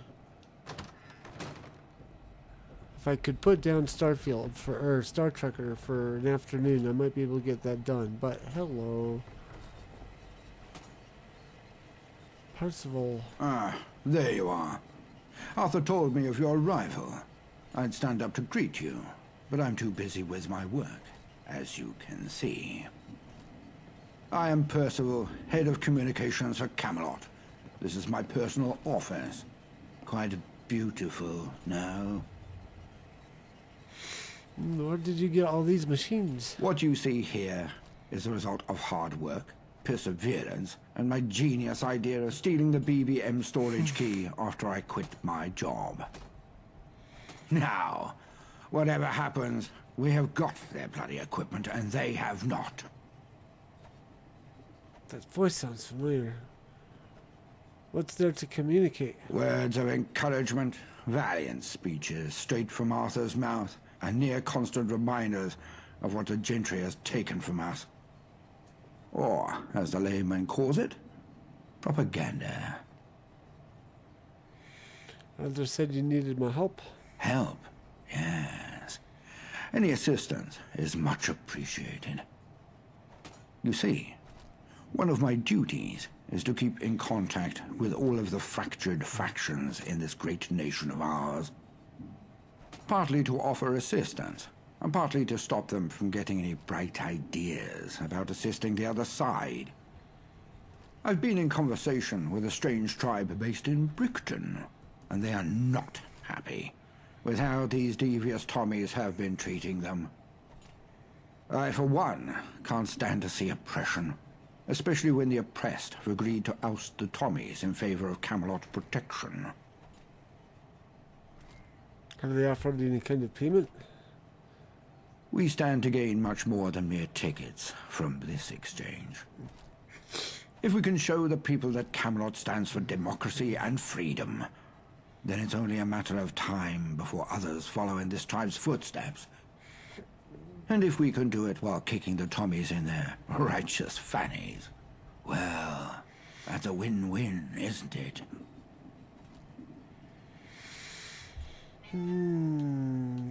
If I could put down Starfield or Star Trekker for an afternoon, I might be able to get that done. But hello, Percival. Ah, there you are. Arthur told me of your arrival. I'd stand up to greet you, but I'm too busy with my work, as you can see. I am Percival, head of communications for Camelot. This is my personal office. Quite beautiful, no? Where did you get all these machines? What you see here is the result of hard work, perseverance, and my genius idea of stealing the BBM storage key after I quit my job. Now, whatever happens, we have got their bloody equipment, and they have not. That voice sounds familiar. What's there to communicate? Words of encouragement, valiant speeches straight from Arthur's mouth, and near constant reminders of what the gentry has taken from us. Or, as the layman calls it, propaganda. Arthur said you needed my help. Help? Yes. Any assistance is much appreciated. You see, one of my duties is to keep in contact with all of the fractured factions in this great nation of ours. Partly to offer assistance, and partly to stop them from getting any bright ideas about assisting the other side. I've been in conversation with a strange tribe based in Brickton, and they are not happy with how these devious Tommies have been treating them. I, for one, can't stand to see oppression, especially when the oppressed have agreed to oust the Tommies in favor of Camelot protection. Have they offered any kind of payment? We stand to gain much more than mere tickets from this exchange. If we can show the people that Camelot stands for democracy and freedom, then it's only a matter of time before others follow in this tribe's footsteps. And if we can do it while kicking the Tommies in their righteous fannies, well, that's a win-win, isn't it?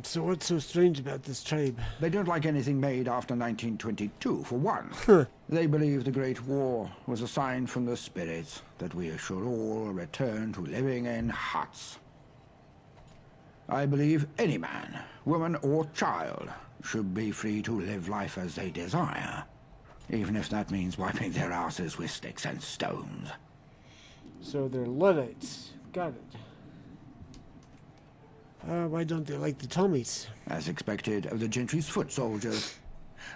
So what's so strange about this tribe? They don't like anything made after 1922, for one. They believe the Great War was a sign from the spirits that we should all return to living in huts. I believe any man, woman or child should be free to live life as they desire, even if that means wiping their asses with sticks and stones. So they're Luddites. Got it. Why don't they like the Tommies? As expected of the gentry's foot soldiers,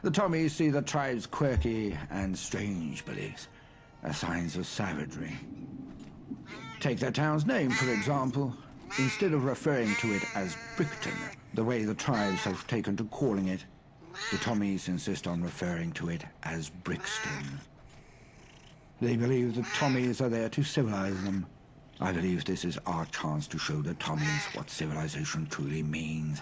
the Tommies see the tribe's quirky and strange beliefs as signs of savagery. Take their town's name, for example. Instead of referring to it as Brickton, the way the tribes have taken to calling it, the Tommies insist on referring to it as Brixton. They believe the Tommies are there to civilize them. I believe this is our chance to show the Tommies what civilization truly means.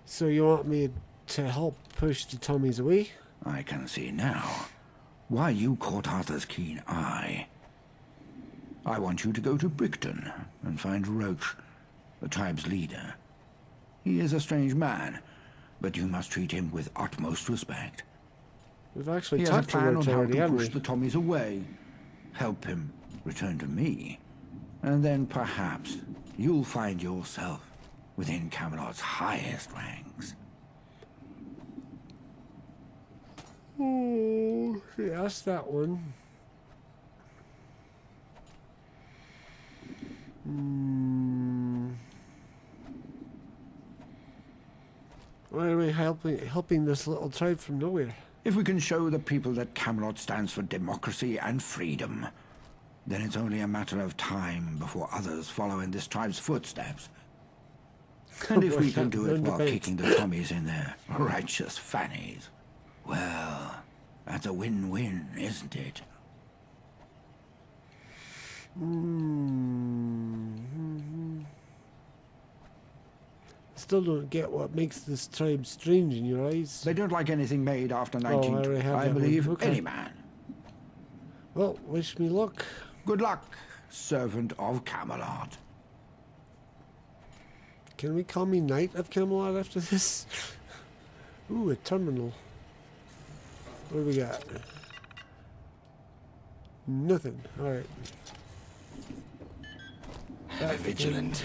So you want me to help push the Tommies away? I can see now why you caught Arthur's keen eye. I want you to go to Brickton and find Roach, the tribe's leader. He is a strange man, but you must treat him with utmost respect. We've actually He has a talked to plan on Roach how already, to haven't push we? the Tommies away, help him return to me, and then perhaps you'll find yourself within Camelot's highest ranks. Oh, she asked that one. Why are we helping this little tribe from nowhere? If we can show the people that Camelot stands for democracy and freedom, then it's only a matter of time before others follow in this tribe's footsteps. And if we can do it while kicking the Tommies in their righteous fannies, well, that's a win-win, isn't it? Still don't get what makes this tribe strange in your eyes. They don't like anything made after I already have I that one. believe Okay. any man. Well, wish me luck. Good luck, servant of Camelot. Can we call me Knight of Camelot after this? Ooh, a terminal. What do we got? Nothing. Alright. Ever vigilant.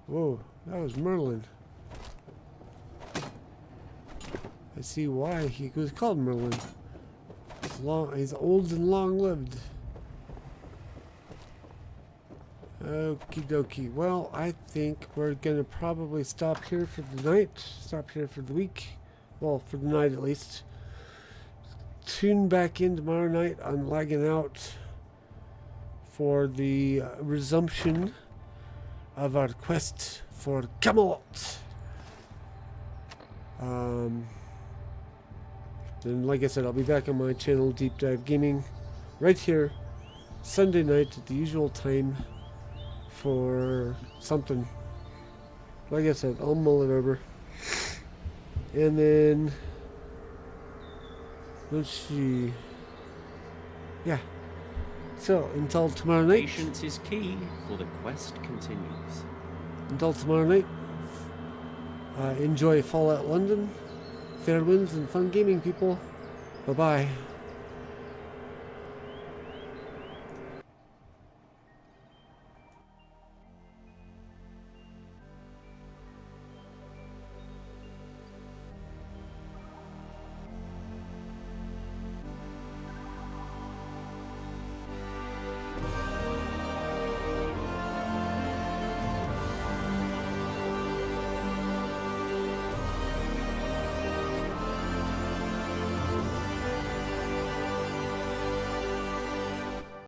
Whoa, that was Merlin. I see why he was called Merlin. He's old and long-lived. Okie dokie. Well, I think we're gonna probably stop here for the night. Stop here for the week. Well, for the night at least. Tune back in tomorrow night on Lagging Out for the resumption of our quest for Camelot. Then, like I said, I'll be back on my channel, Deep Dive Gaming, right here, Sunday night at the usual time for something. Like I said, I'll mull it over. And then, let's see. Yeah. So, until tomorrow night. Patience is key, for the quest continues. Until tomorrow night, enjoy Fallout London. Fair winds and fun gaming, people. Bye-bye.